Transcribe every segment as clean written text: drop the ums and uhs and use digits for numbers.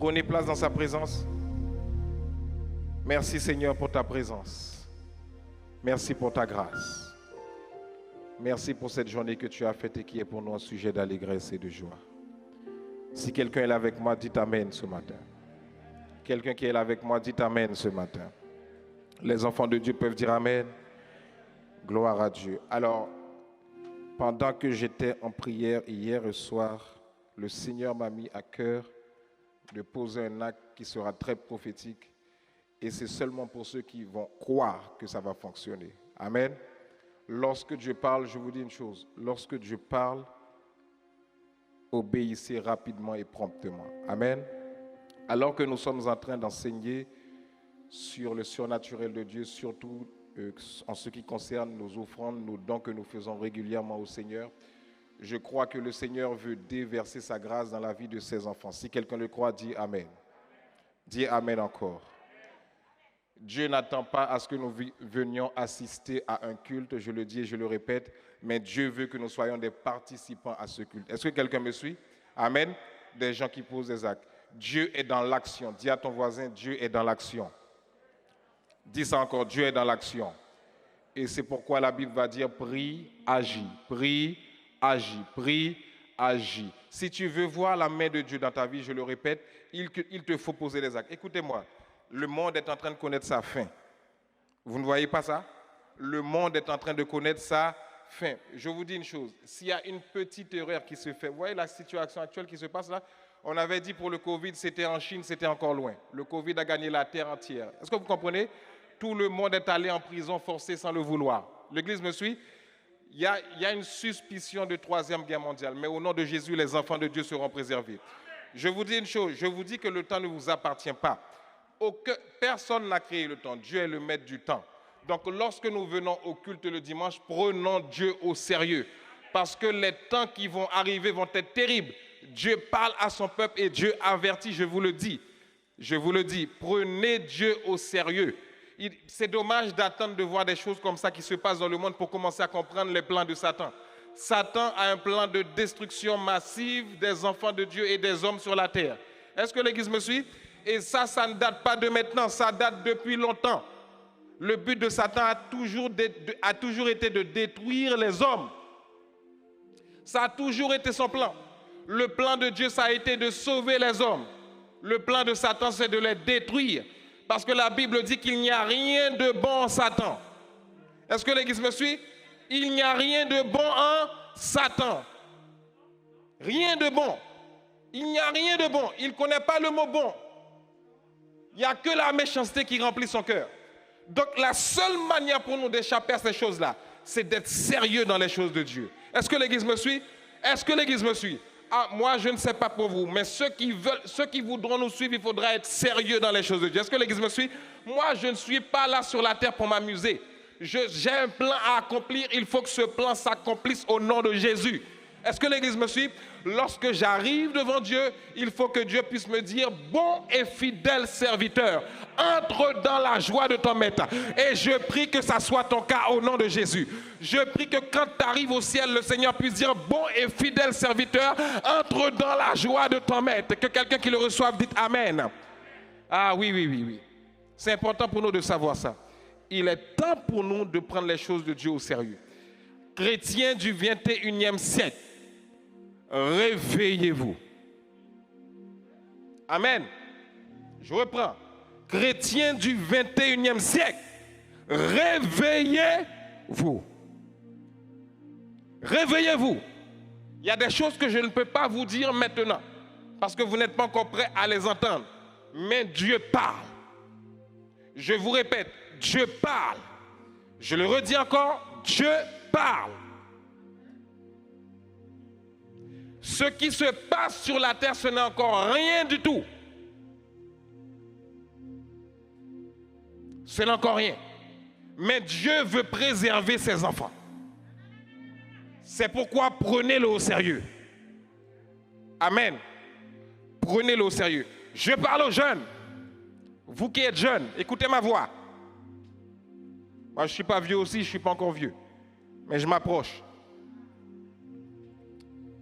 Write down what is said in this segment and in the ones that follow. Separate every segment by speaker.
Speaker 1: Prenez place dans sa présence. Merci Seigneur pour ta présence. Merci pour ta grâce. Merci pour cette journée que tu as faite et qui est pour nous un sujet d'allégresse et de joie. Si quelqu'un est là avec moi, dites Amen ce matin. Quelqu'un qui est là avec moi, dites Amen ce matin. Les enfants de Dieu peuvent dire Amen. Gloire à Dieu. Alors, pendant que j'étais en prière hier soir, le Seigneur m'a mis à cœur de poser un acte qui sera très prophétique. Et c'est seulement pour ceux qui vont croire que ça va fonctionner. Amen. Lorsque Dieu parle, je vous dis une chose. Lorsque Dieu parle, obéissez rapidement et promptement. Amen. Alors que nous sommes en train d'enseigner sur le surnaturel de Dieu, surtout en ce qui concerne nos offrandes, nos dons que nous faisons régulièrement au Seigneur, je crois que le Seigneur veut déverser sa grâce dans la vie de ses enfants. Si quelqu'un le croit, dis Amen. Dis Amen encore. Dieu n'attend pas à ce que nous venions assister à un culte, je le dis et je le répète, mais Dieu veut que nous soyons des participants à ce culte. Est-ce que quelqu'un me suit? Amen. Des gens qui posent des actes. Dieu est dans l'action. Dis à ton voisin, Dieu est dans l'action. Dis ça encore, Dieu est dans l'action. Et c'est pourquoi la Bible va dire, prie, agis. Prie, agis. Prie, agis. Si tu veux voir la main de Dieu dans ta vie, je le répète, il te faut poser des actes. Écoutez-moi. Le monde est en train de connaître sa fin. Vous ne voyez pas ça? Le monde est en train de connaître sa fin. Je vous dis une chose, s'il y a une petite erreur qui se fait, vous voyez la situation actuelle qui se passe là? On avait dit pour le Covid, c'était en Chine, c'était encore loin. Le Covid a gagné la terre entière. Est-ce que vous comprenez? Tout le monde est allé en prison forcé sans le vouloir. L'Église me suit? Il y a une suspicion de troisième guerre mondiale, mais au nom de Jésus, les enfants de Dieu seront préservés. Je vous dis une chose, je vous dis que le temps ne vous appartient pas. Personne n'a créé le temps. Dieu est le maître du temps. Donc, lorsque nous venons au culte le dimanche, prenons Dieu au sérieux. Parce que les temps qui vont arriver vont être terribles. Dieu parle à son peuple et Dieu avertit, je vous le dis. Je vous le dis, prenez Dieu au sérieux. C'est dommage d'attendre de voir des choses comme ça qui se passent dans le monde pour commencer à comprendre les plans de Satan. Satan a un plan de destruction massive des enfants de Dieu et des hommes sur la terre. Est-ce que l'Église me suit? Et ça ne date pas de maintenant, ça date depuis longtemps. Le but de Satan a toujours été de détruire les hommes. Ça a toujours été son plan. Le plan de Dieu, ça a été de sauver les hommes. Le plan de Satan, c'est de les détruire. Parce que la Bible dit qu'il n'y a rien de bon en Satan. Est-ce que l'Église me suit? Il n'y a rien de bon en Satan. Rien de bon. Il n'y a rien de bon. Il ne connaît pas le mot bon. Il n'y a que la méchanceté qui remplit son cœur. Donc la seule manière pour nous d'échapper à ces choses-là, c'est d'être sérieux dans les choses de Dieu. Est-ce que l'Église me suit? Est-ce que l'Église me suit? Ah, moi, je ne sais pas pour vous, mais ceux qui voudront nous suivre, il faudra être sérieux dans les choses de Dieu. Est-ce que l'Église me suit? Moi, je ne suis pas là sur la terre pour m'amuser. J'ai un plan à accomplir, il faut que ce plan s'accomplisse au nom de Jésus. Est-ce que l'Église me suit? Lorsque j'arrive devant Dieu, il faut que Dieu puisse me dire, bon et fidèle serviteur, entre dans la joie de ton maître. Et je prie que ça soit ton cas au nom de Jésus. Je prie que quand tu arrives au ciel, le Seigneur puisse dire, bon et fidèle serviteur, entre dans la joie de ton maître. Que quelqu'un qui le reçoive dise Amen. Ah oui. C'est important pour nous de savoir ça. Il est temps pour nous de prendre les choses de Dieu au sérieux. Chrétiens du 21e siècle, réveillez-vous. Amen. Je reprends. Chrétiens du 21e siècle, réveillez-vous. Réveillez-vous. Il y a des choses que je ne peux pas vous dire maintenant, parce que vous n'êtes pas encore prêts à les entendre. Mais Dieu parle. Je vous répète, Dieu parle. Je le redis encore, Dieu parle. Ce qui se passe sur la terre, ce n'est encore rien du tout. Ce n'est encore rien. Mais Dieu veut préserver ses enfants. C'est pourquoi prenez-le au sérieux. Amen. Prenez-le au sérieux. Je parle aux jeunes. Vous qui êtes jeunes, écoutez ma voix. Moi, je ne suis pas vieux aussi, je ne suis pas encore vieux. Mais je m'approche.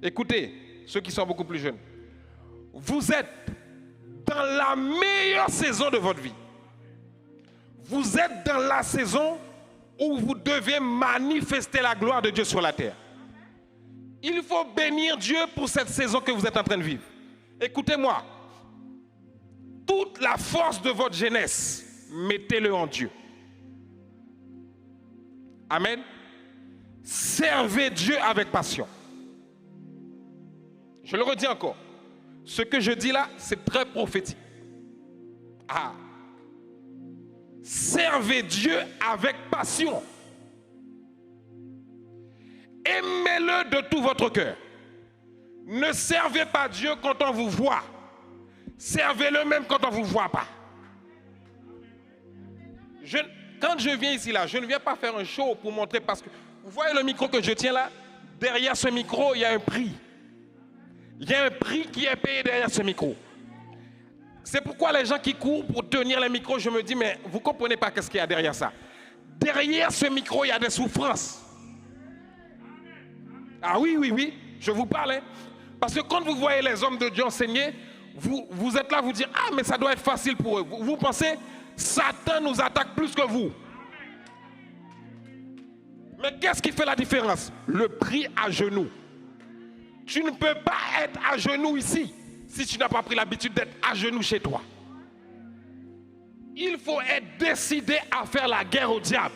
Speaker 1: Écoutez, ceux qui sont beaucoup plus jeunes. Vous êtes dans la meilleure saison de votre vie. Vous êtes dans la saison où vous devez manifester la gloire de Dieu sur la terre. Il faut bénir Dieu pour cette saison que vous êtes en train de vivre. Écoutez-moi, toute la force de votre jeunesse, mettez-le en Dieu. Amen. Servez Dieu avec passion. Je le redis encore. Ce que je dis là, c'est très prophétique. Ah. Servez Dieu avec passion. Aimez-le de tout votre cœur. Ne servez pas Dieu quand on vous voit. Servez-le même quand on ne vous voit pas. Quand je viens ici, là, je ne viens pas faire un show pour montrer, parce que vous voyez le micro que je tiens là, derrière ce micro, il y a un prix. Il y a un prix qui est payé derrière ce micro. C'est pourquoi les gens qui courent pour tenir le micro, je me dis, mais vous ne comprenez pas qu'est-ce qu'il y a derrière ça. Derrière ce micro, il y a des souffrances. Ah oui, oui, oui, je vous parle. Hein. Parce que quand vous voyez les hommes de Dieu enseigner, vous êtes là, vous dites, ah, mais ça doit être facile pour eux. Vous pensez, Satan nous attaque plus que vous. Mais qu'est-ce qui fait la différence? Le prix à genoux. Tu ne peux pas être à genoux ici si tu n'as pas pris l'habitude d'être à genoux chez toi. Il faut être décidé à faire la guerre au diable.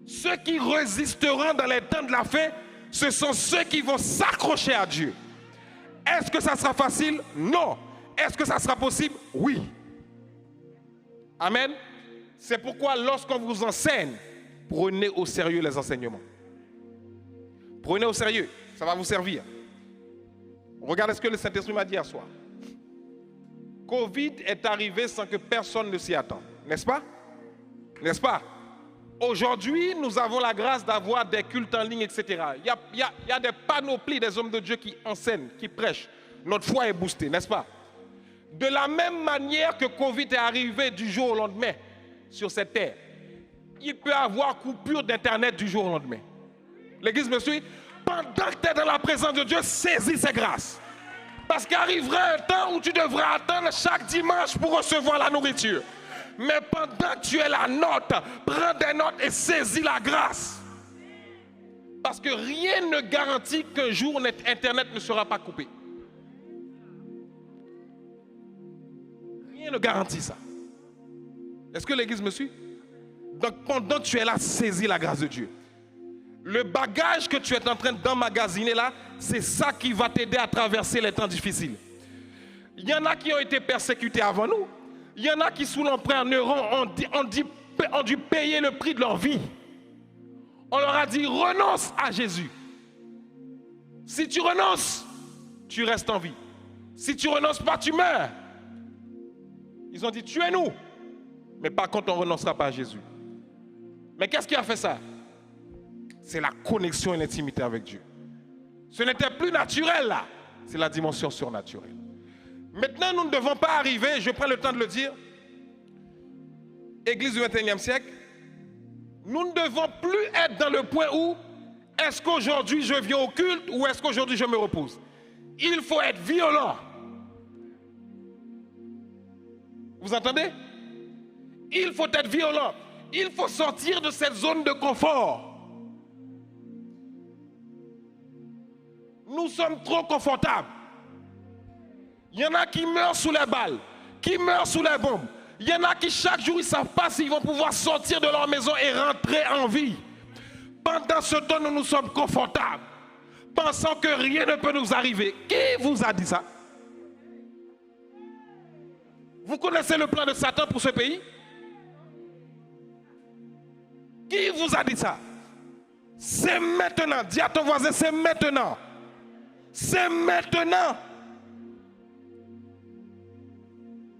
Speaker 1: Ceux qui résisteront dans les temps de la fin, ce sont ceux qui vont s'accrocher à Dieu. Est-ce que ça sera facile? Non. Est-ce que ça sera possible? Oui. Amen. C'est pourquoi lorsqu'on vous enseigne, prenez au sérieux les enseignements. Prenez au sérieux, ça va vous servir. Regardez ce que le Saint-Esprit m'a dit hier soir. Covid est arrivé sans que personne ne s'y attende, n'est-ce pas? N'est-ce pas? Aujourd'hui, nous avons la grâce d'avoir des cultes en ligne, etc. Il y a des panoplies des hommes de Dieu qui enseignent, qui prêchent. Notre foi est boostée, n'est-ce pas? De la même manière que Covid est arrivé du jour au lendemain sur cette terre, il peut y avoir coupure d'Internet du jour au lendemain. L'Église me suit? Pendant que tu es dans la présence de Dieu, saisis ses grâces. Parce qu'arrivera un temps où tu devras attendre chaque dimanche pour recevoir la nourriture. Mais pendant que tu es la note, prends des notes et saisis la grâce. Parce que rien ne garantit qu'un jour Internet ne sera pas coupé. Rien ne garantit ça. Est-ce que l'Église me suit? Donc pendant que tu es là, saisis la grâce de Dieu. Le bagage que tu es en train d'emmagasiner là, c'est ça qui va t'aider à traverser les temps difficiles. Il y en a qui ont été persécutés avant nous. Il y en a qui, sous l'emprunt neuron, ont dû payer le prix de leur vie. On leur a dit, renonce à Jésus. Si tu renonces, tu restes en vie. Si tu renonces pas, tu meurs. Ils ont dit, tuez-nous. Mais par contre, on ne renoncera pas à Jésus. Mais qu'est-ce qui a fait ça? C'est la connexion et l'intimité avec Dieu. Ce n'était plus naturel là. C'est la dimension surnaturelle. Maintenant, nous ne devons pas arriver, je prends le temps de le dire, Église du XXIe siècle, nous ne devons plus être dans le point où est-ce qu'aujourd'hui je viens au culte ou est-ce qu'aujourd'hui je me repose. Il faut être violent. Vous entendez? Il faut être violent. Il faut sortir de cette zone de confort. Nous sommes trop confortables. Il y en a qui meurent sous les balles, qui meurent sous les bombes. Il y en a qui chaque jour, ils ne savent pas s'ils vont pouvoir sortir de leur maison et rentrer en vie. Pendant ce temps, nous sommes confortables, pensant que rien ne peut nous arriver. Qui vous a dit ça? Vous connaissez le plan de Satan pour ce pays? Qui vous a dit ça? C'est maintenant. Dis à ton voisin, c'est maintenant. C'est maintenant.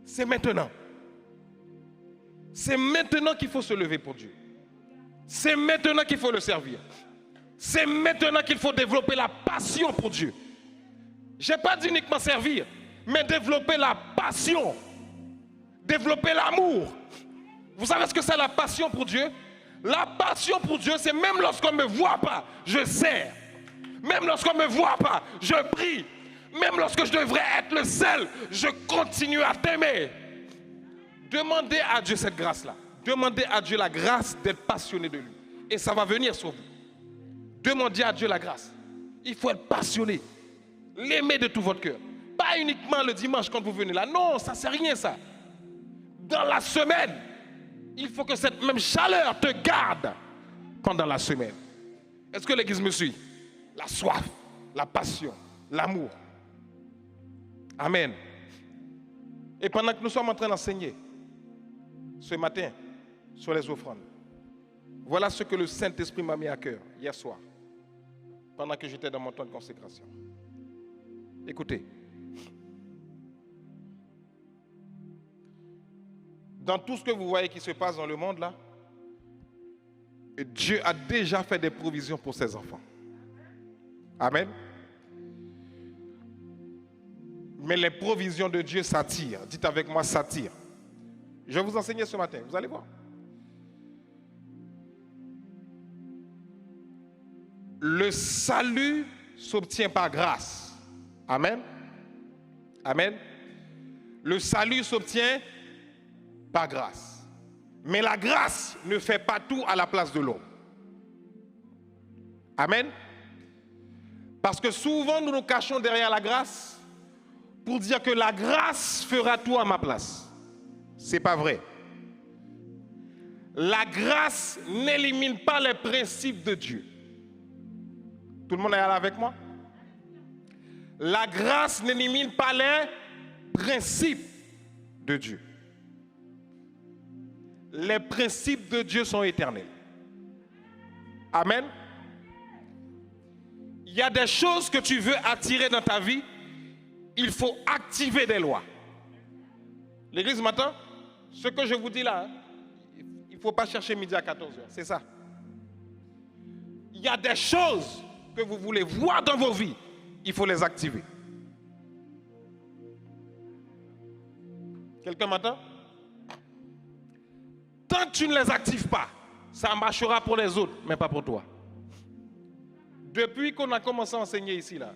Speaker 1: C'est maintenant. C'est maintenant qu'il faut se lever pour Dieu. C'est maintenant qu'il faut le servir. C'est maintenant qu'il faut développer la passion pour Dieu. Je n'ai pas dit uniquement servir, mais développer la passion. Développer l'amour. Vous savez ce que c'est la passion pour Dieu? La passion pour Dieu, c'est même lorsqu'on ne me voit pas, je sers. Même lorsqu'on ne me voit pas, je prie. Même lorsque je devrais être le seul, je continue à t'aimer. Demandez à Dieu cette grâce-là. Demandez à Dieu la grâce d'être passionné de lui. Et ça va venir sur vous. Demandez à Dieu la grâce. Il faut être passionné. L'aimer de tout votre cœur. Pas uniquement le dimanche quand vous venez là. Non, ça ne sert à rien ça. Dans la semaine, il faut que cette même chaleur te garde pendant la semaine. Est-ce que l'Église me suit? La soif, la passion, l'amour. Amen. Et pendant que nous sommes en train d'enseigner ce matin sur les offrandes, voilà ce que le Saint-Esprit m'a mis à cœur hier soir, pendant que j'étais dans mon temps de consécration. Écoutez. Dans tout ce que vous voyez qui se passe dans le monde là, Dieu a déjà fait des provisions pour ses enfants. Amen. Mais les provisions de Dieu s'attirent. Dites avec moi, s'attirent. Je vais vous enseigner ce matin, vous allez voir. Le salut s'obtient par grâce. Amen. Amen. Le salut s'obtient par grâce. Mais la grâce ne fait pas tout à la place de l'homme. Amen. Parce que souvent nous nous cachons derrière la grâce pour dire que la grâce fera tout à ma place. C'est pas vrai. La grâce n'élimine pas les principes de Dieu. Tout le monde est là avec moi? La grâce n'élimine pas les principes de Dieu. Les principes de Dieu sont éternels. Amen. Il y a des choses que tu veux attirer dans ta vie, il faut activer des lois. L'église m'entend? Ce que je vous dis là, il ne faut pas chercher midi à 14h, c'est ça. Il y a des choses que vous voulez voir dans vos vies, il faut les activer. Quelqu'un m'entend? Tant que tu ne les actives pas, ça marchera pour les autres, mais pas pour toi. Depuis qu'on a commencé à enseigner ici, là,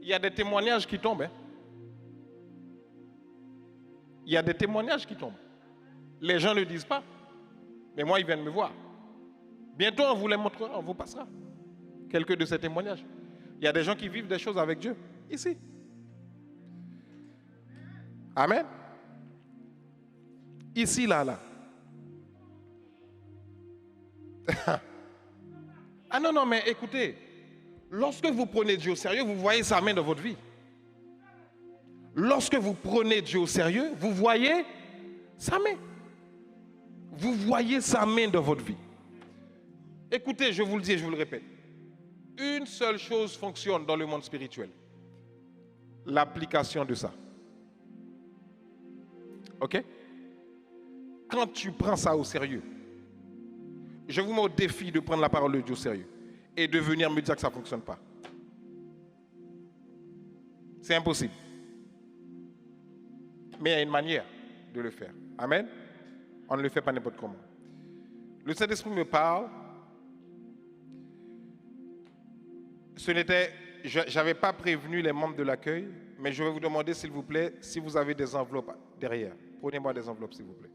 Speaker 1: il y a des témoignages qui tombent. Hein? Il y a des témoignages qui tombent. Les gens ne le disent pas. Mais moi, ils viennent me voir. Bientôt, on vous les montrera, on vous passera quelques de ces témoignages. Il y a des gens qui vivent des choses avec Dieu, ici. Amen. Ici, là. Ah non, mais écoutez, lorsque vous prenez Dieu au sérieux, vous voyez sa main dans votre vie. Lorsque vous prenez Dieu au sérieux, vous voyez sa main. Vous voyez sa main dans votre vie. Écoutez, je vous le dis et je vous le répète. Une seule chose fonctionne dans le monde spirituel. L'application de ça. Ok? Quand tu prends ça au sérieux, je vous mets au défi de prendre la parole de Dieu au sérieux et de venir me dire que ça ne fonctionne pas. C'est impossible. Mais il y a une manière de le faire. Amen. On ne le fait pas n'importe comment. Le Saint-Esprit me parle. Je n'avais pas prévenu les membres de l'accueil, mais je vais vous demander, s'il vous plaît, si vous avez des enveloppes derrière. Prenez-moi des enveloppes, s'il vous plaît.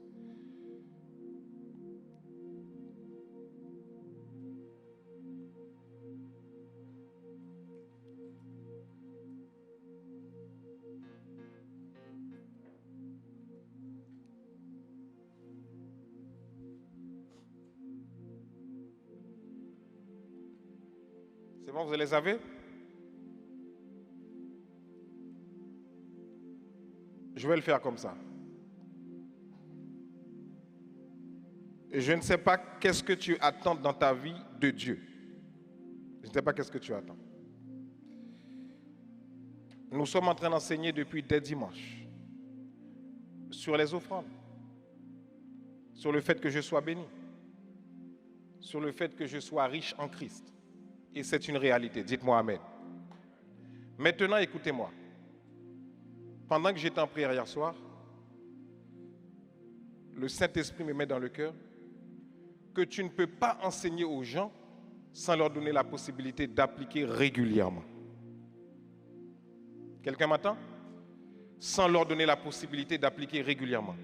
Speaker 1: C'est bon, vous les avez? Je vais le faire comme ça. Et je ne sais pas qu'est-ce que tu attends dans ta vie de Dieu. Je ne sais pas qu'est-ce que tu attends. Nous sommes en train d'enseigner depuis dès dimanche sur les offrandes, sur le fait que je sois béni, sur le fait que je sois riche en Christ. Et c'est une réalité. Dites-moi Amen. Maintenant, écoutez-moi. Pendant que j'étais en prière hier soir, le Saint-Esprit me met dans le cœur que tu ne peux pas enseigner aux gens sans leur donner la possibilité d'appliquer régulièrement. Quelqu'un m'entend? Sans leur donner la possibilité d'appliquer régulièrement.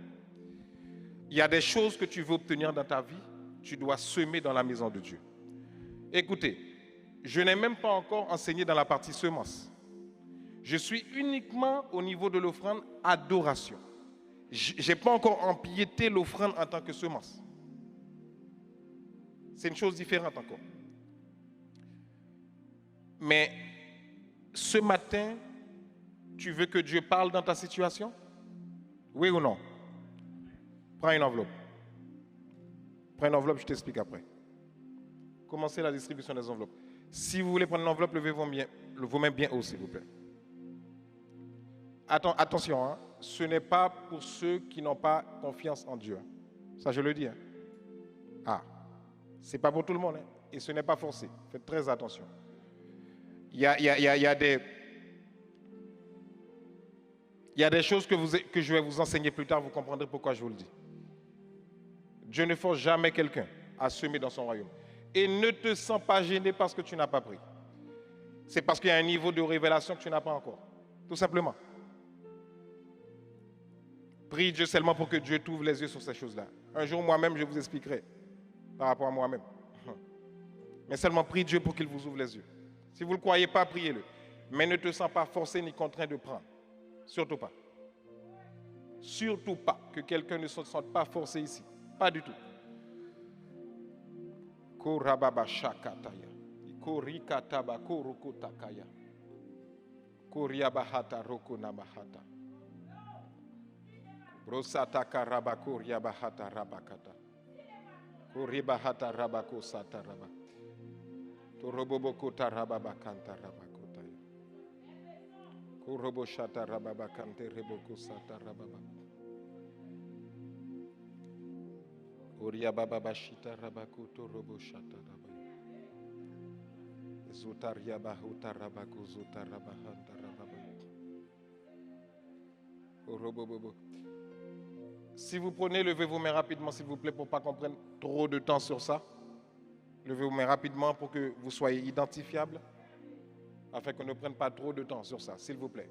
Speaker 1: Il y a des choses que tu veux obtenir dans ta vie, tu dois semer dans la maison de Dieu. Écoutez, je n'ai même pas encore enseigné dans la partie semence. Je suis uniquement au niveau de l'offrande adoration. Je n'ai pas encore empiété l'offrande en tant que semence. C'est une chose différente encore. Mais ce matin, tu veux que Dieu parle dans ta situation? Oui ou non? Prends une enveloppe. Prends une enveloppe, je t'explique après. Commencez la distribution des enveloppes. Si vous voulez prendre une enveloppe, levez vos mains bien haut, s'il vous plaît. Attention, hein, ce n'est pas pour ceux qui n'ont pas confiance en Dieu. Ça, je le dis. Hein. Ah, ce n'est pas pour tout le monde. Hein, et ce n'est pas forcé. Faites très attention. Il y a des choses que je vais vous enseigner plus tard. Vous comprendrez pourquoi je vous le dis. Dieu ne force jamais quelqu'un à semer dans son royaume. Et ne te sens pas gêné parce que tu n'as pas pris. C'est parce qu'il y a un niveau de révélation que tu n'as pas encore. Tout simplement. Prie Dieu seulement pour que Dieu t'ouvre les yeux sur ces choses-là. Un jour, moi-même, je vous expliquerai par rapport à moi-même. Mais seulement prie Dieu pour qu'il vous ouvre les yeux. Si vous ne le croyez pas, priez-le. Mais ne te sens pas forcé ni contraint de prendre. Surtout pas. Surtout pas que quelqu'un ne se sente pas forcé ici. Pas du tout. Korababa shakataya. Korikataba korokotakaya. Koriabahata rokonabahata. Brosataka rabako riabahata rabakata. Koribahata rabako sataraba. Toroboboko tarababakanta rabakotaya. Korobo shata rababakante reboko satarababa. Oria baba bashita rabakuto robo shata rabaya. Zutaria bahuta rabaku zutarabahanta rababaya. Orobo bobo. Si vous prenez, levez vos mains rapidement, s'il vous plaît, pour ne pas qu'on prenne trop de temps sur ça. Levez vos mains rapidement pour que vous soyez identifiables, afin qu'on ne prenne pas trop de temps sur ça, s'il vous plaît.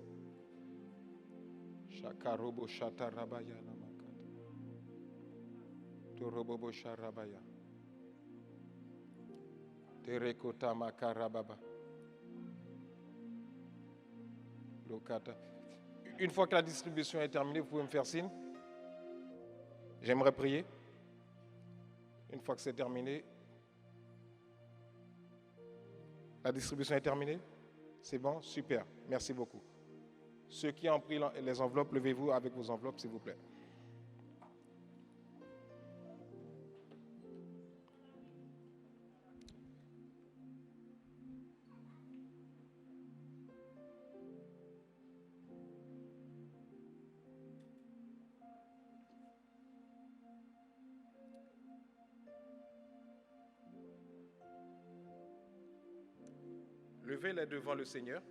Speaker 1: Shakarobo shata rabaya namakata. Torobobo sharabaya. Terekota makarababa. Lokata. Une fois que la distribution est terminée, vous pouvez me faire signe. J'aimerais prier. Une fois que c'est terminé, la distribution est terminée. C'est bon? Super. Merci beaucoup. Ceux qui ont pris les enveloppes, levez-vous avec vos enveloppes, s'il vous plaît. Levez-les devant le Seigneur.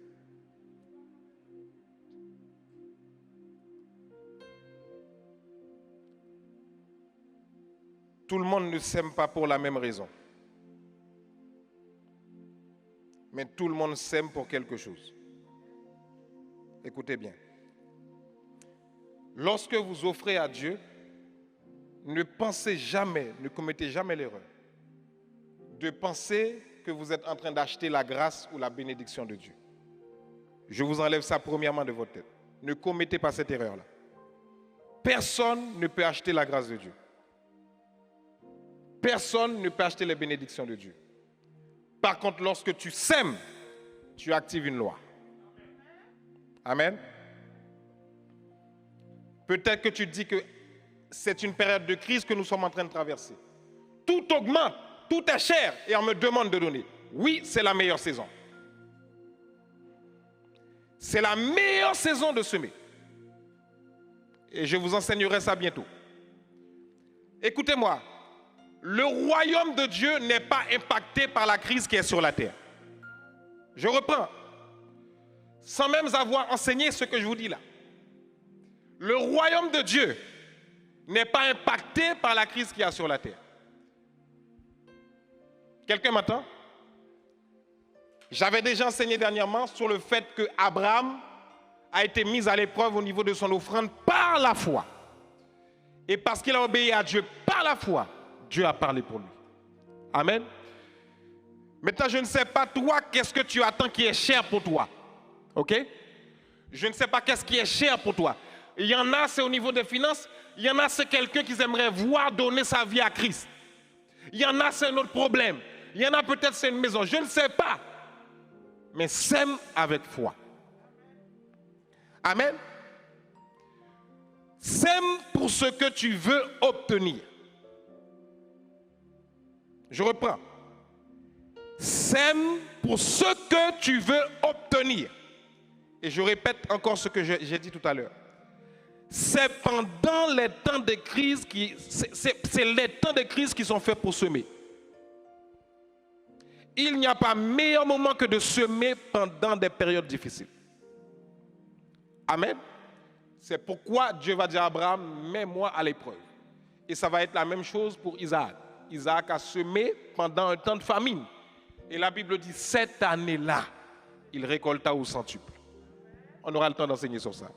Speaker 1: Tout le monde ne s'aime pas pour la même raison. Mais tout le monde s'aime pour quelque chose. Écoutez bien. Lorsque vous offrez à Dieu, ne pensez jamais, ne commettez jamais l'erreur de penser que vous êtes en train d'acheter la grâce ou la bénédiction de Dieu. Je vous enlève ça premièrement de votre tête. Ne commettez pas cette erreur-là. Personne ne peut acheter la grâce de Dieu. Personne ne peut acheter les bénédictions de Dieu. Par contre, lorsque tu sèmes, tu actives une loi. Amen. Peut-être que tu te dis que c'est une période de crise que nous sommes en train de traverser. Tout augmente. Tout est cher et on me demande de donner. Oui, c'est la meilleure saison. C'est la meilleure saison de semer. Et je vous enseignerai ça bientôt. Écoutez-moi, le royaume de Dieu n'est pas impacté par la crise qui est sur la terre. Je reprends, sans même avoir enseigné ce que je vous dis là. Le royaume de Dieu n'est pas impacté par la crise qu'il y a sur la terre. Quelqu'un m'entend? J'avais déjà enseigné dernièrement sur le fait que Abraham a été mis à l'épreuve au niveau de son offrande par la foi. Et parce qu'il a obéi à Dieu par la foi, Dieu a parlé pour lui. Amen. Maintenant, je ne sais pas toi, qu'est-ce que tu attends qui est cher pour toi. Ok? Je ne sais pas qu'est-ce qui est cher pour toi. Il y en a, c'est au niveau des finances. Il y en a, c'est quelqu'un qui aimerait voir donner sa vie à Christ. Il y en a, c'est un autre problème. Il y en a, peut-être, c'est une maison. Je ne sais pas. Mais sème avec foi. Amen. Sème pour ce que tu veux obtenir. Je reprends. Sème pour ce que tu veux obtenir. Et je répète encore ce que j'ai dit tout à l'heure. C'est pendant les temps de crise c'est les temps de crise qui sont faits pour semer. Il n'y a pas meilleur moment que de semer pendant des périodes difficiles. Amen. C'est pourquoi Dieu va dire à Abraham, mets-moi à l'épreuve. Et ça va être la même chose pour Isaac. Isaac a semé pendant un temps de famine. Et la Bible dit, cette année-là, il récolta au centuple. On aura le temps d'enseigner sur ça.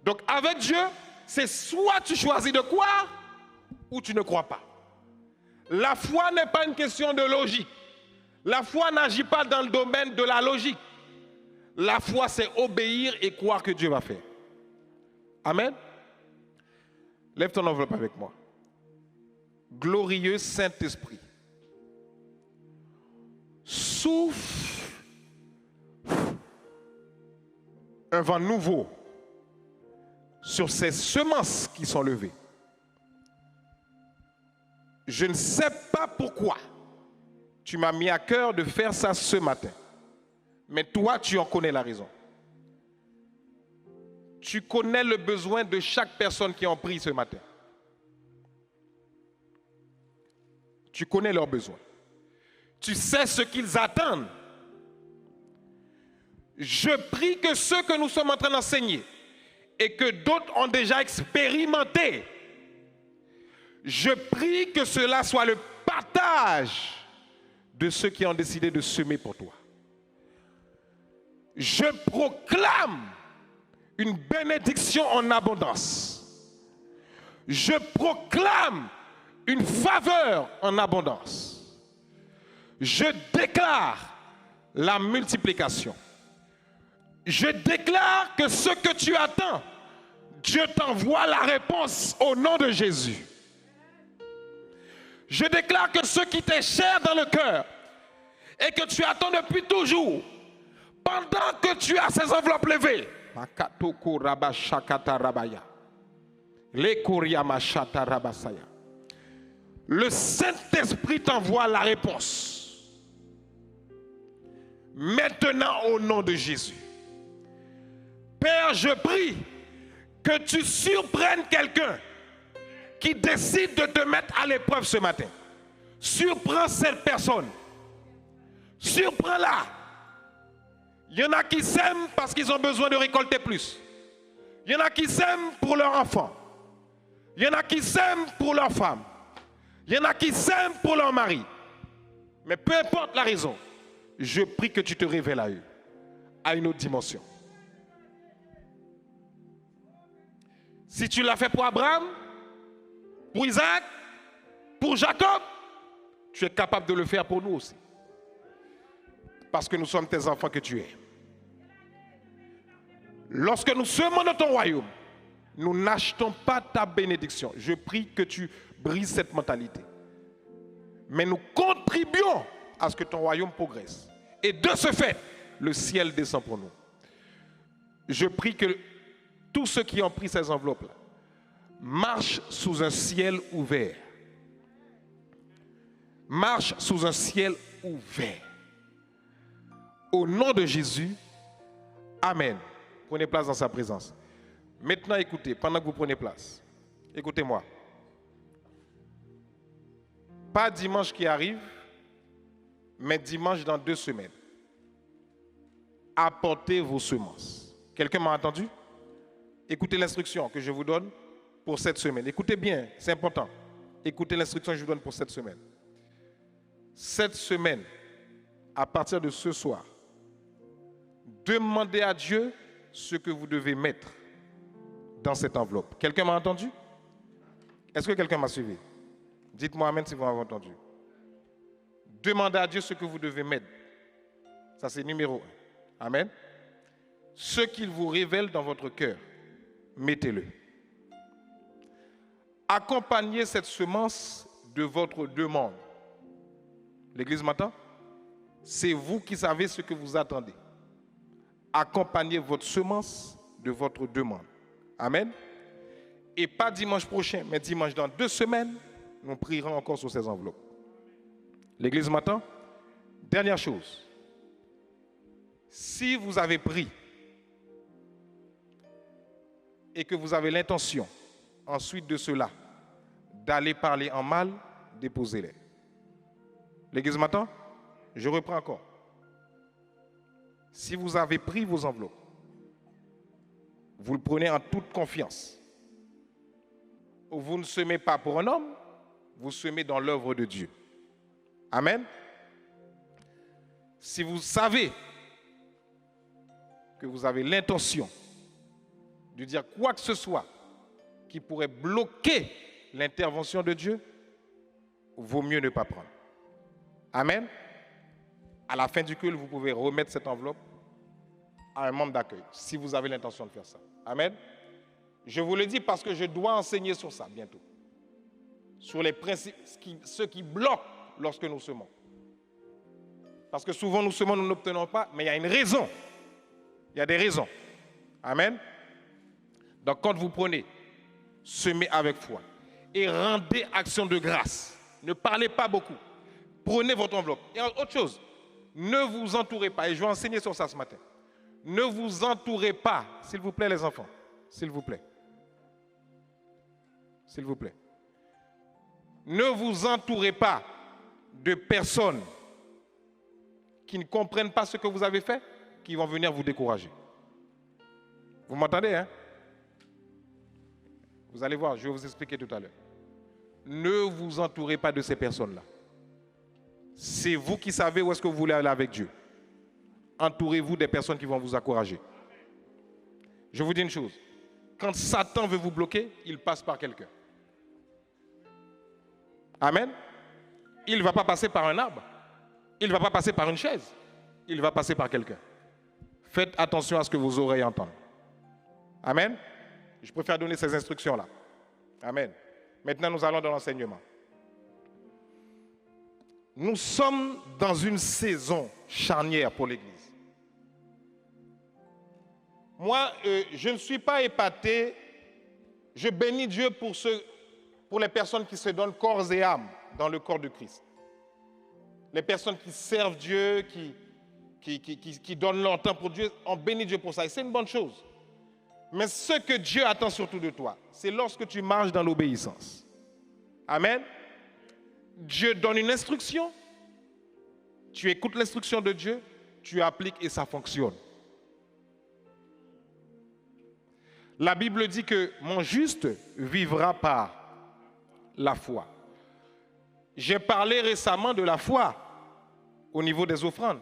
Speaker 1: Donc avec Dieu, c'est soit tu choisis de croire ou tu ne crois pas. La foi n'est pas une question de logique. La foi n'agit pas dans le domaine de la logique. La foi, c'est obéir et croire que Dieu va faire. Amen. Lève ton enveloppe avec moi. Glorieux Saint-Esprit, souffle un vent nouveau sur ces semences qui sont levées. Je ne sais pas pourquoi tu m'as mis à cœur de faire ça ce matin, mais toi, tu en connais la raison. Tu connais le besoin de chaque personne qui en prie ce matin. Tu connais leurs besoins. Tu sais ce qu'ils attendent. Je prie que ceux que nous sommes en train d'enseigner et que d'autres ont déjà expérimenté, je prie que cela soit le partage de ceux qui ont décidé de semer pour toi. Je proclame une bénédiction en abondance. Je proclame une faveur en abondance. Je déclare la multiplication. Je déclare que ce que tu attends, Dieu t'envoie la réponse au nom de Jésus. Je déclare que ce qui t'est cher dans le cœur et que tu attends depuis toujours, pendant que tu as ces enveloppes levées, le Saint-Esprit t'envoie la réponse. Maintenant, au nom de Jésus. Père, je prie que tu surprennes quelqu'un qui décide de te mettre à l'épreuve ce matin. Surprends cette personne. Surprends-la. Il y en a qui s'aiment parce qu'ils ont besoin de récolter plus. Il y en a qui s'aiment pour leur enfant. Il y en a qui s'aiment pour leur femme. Il y en a qui s'aiment pour leur mari. Mais peu importe la raison, je prie que tu te révèles à eux, à une autre dimension. Si tu l'as fait pour Abraham, pour Isaac, pour Jacob, tu es capable de le faire pour nous aussi. Parce que nous sommes tes enfants que tu es. Lorsque nous semons dans ton royaume, nous n'achetons pas ta bénédiction. Je prie que tu brises cette mentalité. Mais nous contribuons à ce que ton royaume progresse. Et de ce fait, le ciel descend pour nous. Je prie que tous ceux qui ont pris ces enveloppes-là marchent sous un ciel ouvert. Marchent sous un ciel ouvert. Au nom de Jésus, amen. Prenez place dans sa présence. Maintenant, écoutez, pendant que vous prenez place, écoutez-moi. Pas dimanche qui arrive, mais dimanche dans 2 semaines. Apportez vos semences. Quelqu'un m'a entendu? Écoutez l'instruction que je vous donne pour cette semaine. Écoutez bien, c'est important. Écoutez l'instruction que je vous donne pour cette semaine. Cette semaine, à partir de ce soir, demandez à Dieu ce que vous devez mettre dans cette enveloppe. Quelqu'un m'a entendu? Est-ce que quelqu'un m'a suivi? Dites-moi amen si vous m'avez entendu. Demandez à Dieu ce que vous devez mettre. Ça, c'est numéro 1. Amen. Ce qu'il vous révèle dans votre cœur, mettez-le. Accompagnez cette semence de votre demande. L'Église m'entend? C'est vous qui savez ce que vous attendez. Accompagnez votre semence de votre demande. Amen. Et pas dimanche prochain, mais dimanche dans 2 semaines, nous prierons encore sur ces enveloppes. L'Église m'entend? Dernière chose. Si vous avez pris et que vous avez l'intention, ensuite de cela, d'aller parler en mal, déposez-les. L'Église m'entend? Je reprends encore. Si vous avez pris vos enveloppes, vous le prenez en toute confiance. Vous ne semez pas pour un homme, vous semez dans l'œuvre de Dieu. Amen. Si vous savez que vous avez l'intention de dire quoi que ce soit qui pourrait bloquer l'intervention de Dieu, vaut mieux ne pas prendre. Amen. À la fin du culte, vous pouvez remettre cette enveloppe à un membre d'accueil, si vous avez l'intention de faire ça. Amen. Je vous le dis parce que je dois enseigner sur ça bientôt. Sur les principes, ce qui bloque lorsque nous semons. Parce que souvent nous semons, nous n'obtenons pas, mais il y a une raison. Il y a des raisons. Amen. Donc quand vous prenez, semez avec foi et rendez action de grâce. Ne parlez pas beaucoup. Prenez votre enveloppe. Et autre chose, ne vous entourez pas, et je vais enseigner sur ça ce matin. Ne vous entourez pas, s'il vous plaît les enfants, s'il vous plaît. S'il vous plaît. Ne vous entourez pas de personnes qui ne comprennent pas ce que vous avez fait, qui vont venir vous décourager. Vous m'entendez, hein? Vous allez voir, je vais vous expliquer tout à l'heure. Ne vous entourez pas de ces personnes-là. C'est vous qui savez où est-ce que vous voulez aller avec Dieu. Entourez-vous des personnes qui vont vous encourager. Je vous dis une chose. Quand Satan veut vous bloquer, il passe par quelqu'un. Amen. Il ne va pas passer par un arbre. Il ne va pas passer par une chaise. Il va passer par quelqu'un. Faites attention à ce que vos oreilles entendent. Amen. Je préfère donner ces instructions-là. Amen. Maintenant, nous allons dans l'enseignement. Nous sommes dans une saison charnière pour l'Église. Moi, je ne suis pas épaté. Je bénis Dieu pour les personnes qui se donnent corps et âme dans le corps de Christ. Les personnes qui servent Dieu, qui donnent leur temps pour Dieu, on bénit Dieu pour ça. Et c'est une bonne chose. Mais ce que Dieu attend surtout de toi, c'est lorsque tu marches dans l'obéissance. Amen. Dieu donne une instruction, tu écoutes l'instruction de Dieu, tu appliques et ça fonctionne. La Bible dit que mon juste vivra par la foi. J'ai parlé récemment de la foi au niveau des offrandes,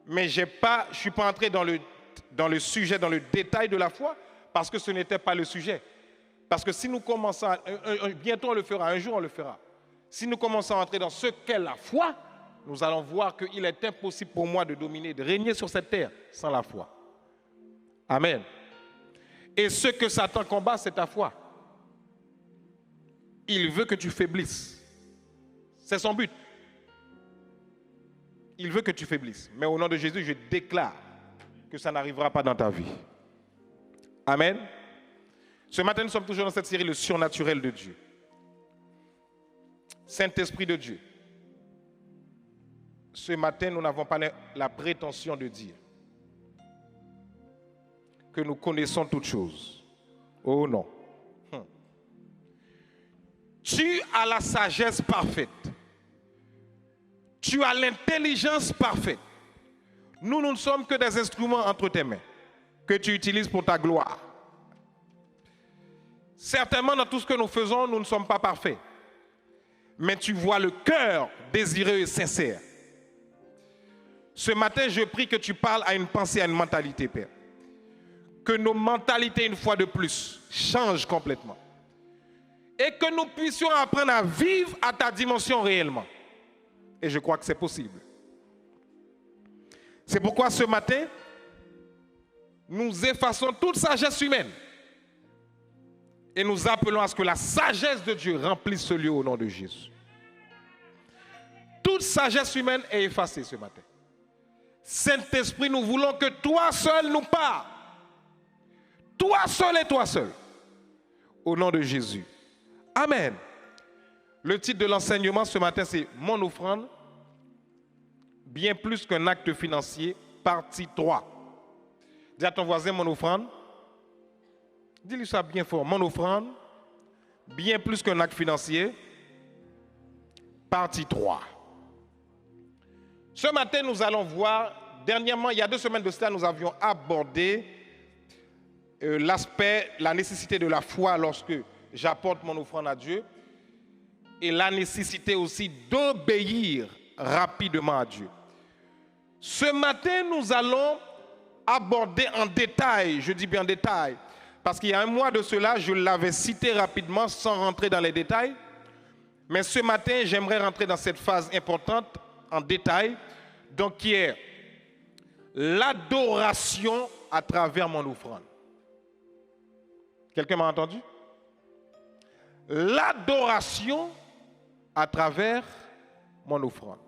Speaker 1: mais je ne suis pas entré dans le sujet, dans le détail de la foi, parce que ce n'était pas le sujet. Parce que si nous commençons, bientôt on le fera, un jour on le fera. Si nous commençons à entrer dans ce qu'est la foi, nous allons voir qu'il est impossible pour moi de dominer, de régner sur cette terre sans la foi. Amen. Et ce que Satan combat, c'est ta foi. Il veut que tu faiblisses. C'est son but. Il veut que tu faiblisses. Mais au nom de Jésus, je déclare que ça n'arrivera pas dans ta vie. Amen. Ce matin, nous sommes toujours dans cette série, le surnaturel de Dieu. Saint-Esprit de Dieu. Ce matin, nous n'avons pas la prétention de dire que nous connaissons toutes choses. Oh non. Tu as la sagesse parfaite. Tu as l'intelligence parfaite. Nous ne sommes que des instruments entre tes mains que tu utilises pour ta gloire. Certainement, dans tout ce que nous faisons, nous ne sommes pas parfaits. Mais tu vois le cœur désireux et sincère. Ce matin, je prie que tu parles à une pensée, à une mentalité, Père. que nos mentalités, une fois de plus, changent complètement. Et que nous puissions apprendre à vivre à ta dimension réellement. Et je crois que c'est possible. C'est pourquoi ce matin, nous effaçons toute sagesse humaine. Et nous appelons à ce que la sagesse de Dieu remplisse ce lieu au nom de Jésus. Toute sagesse humaine est effacée ce matin. Saint-Esprit, nous voulons que toi seul nous parles. Toi seul et toi seul. Au nom de Jésus. Amen. Le titre de l'enseignement ce matin, c'est « Mon offrande, bien plus qu'un acte financier, partie 3 ». Dis à ton voisin, mon offrande. Dis-lui ça bien fort. Mon offrande, bien plus qu'un acte financier, partie 3. Ce matin, nous allons voir, dernièrement, il y a 2 semaines de cela, nous avions abordé l'aspect, la nécessité de la foi lorsque j'apporte mon offrande à Dieu et la nécessité aussi d'obéir rapidement à Dieu. Ce matin, nous allons aborder en détail, je dis bien en détail, parce qu'il y a un mois de cela, je l'avais cité rapidement sans rentrer dans les détails, mais ce matin, j'aimerais rentrer dans cette phase importante en détail, donc qui est l'adoration à travers mon offrande. Quelqu'un m'a entendu? L'adoration à travers mon offrande.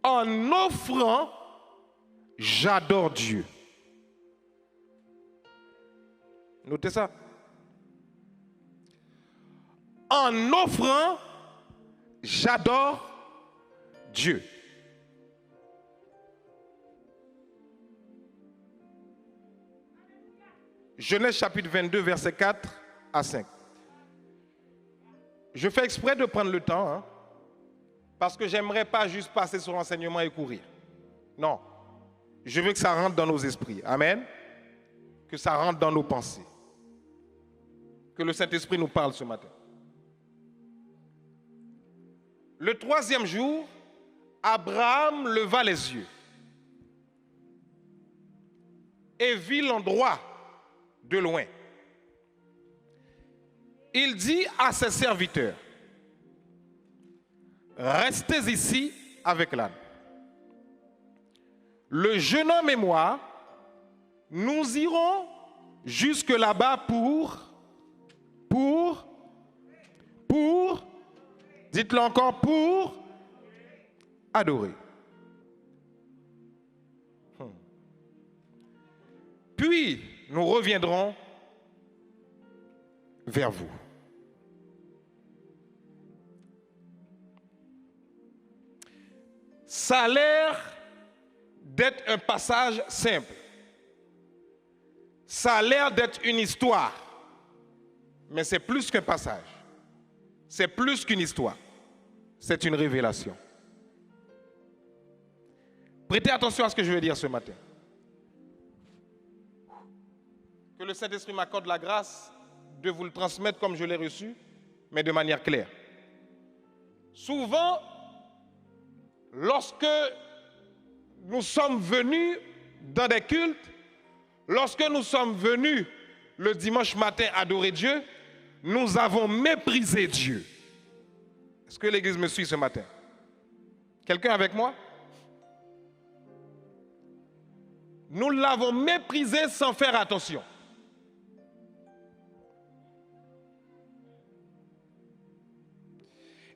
Speaker 1: En offrant, j'adore Dieu. Notez ça. En offrant, j'adore Dieu. Genèse chapitre 22, versets 4 à 5. Je fais exprès de prendre le temps, parce que j'aimerais pas juste passer sur l'enseignement et courir. Non. Je veux que ça rentre dans nos esprits. Amen. Que ça rentre dans nos pensées. Que le Saint-Esprit nous parle ce matin. Le 3e jour, Abraham leva les yeux et vit l'endroit de loin. Il dit à ses serviteurs, restez ici avec l'âne. Le jeune homme et moi, nous irons jusque là-bas pour, dites-le encore, pour adorer. Puis, nous reviendrons vers vous. Ça a l'air d'être un passage simple. Ça a l'air d'être une histoire. Mais c'est plus qu'un passage. C'est plus qu'une histoire. C'est une révélation. Prêtez attention à ce que je vais dire ce matin. Que le Saint-Esprit m'accorde la grâce de vous le transmettre comme je l'ai reçu, mais de manière claire. Souvent, lorsque nous sommes venus dans des cultes, lorsque nous sommes venus le dimanche matin adorer Dieu, nous avons méprisé Dieu. Est-ce que l'Église me suit ce matin? Quelqu'un avec moi? Nous l'avons méprisé sans faire attention.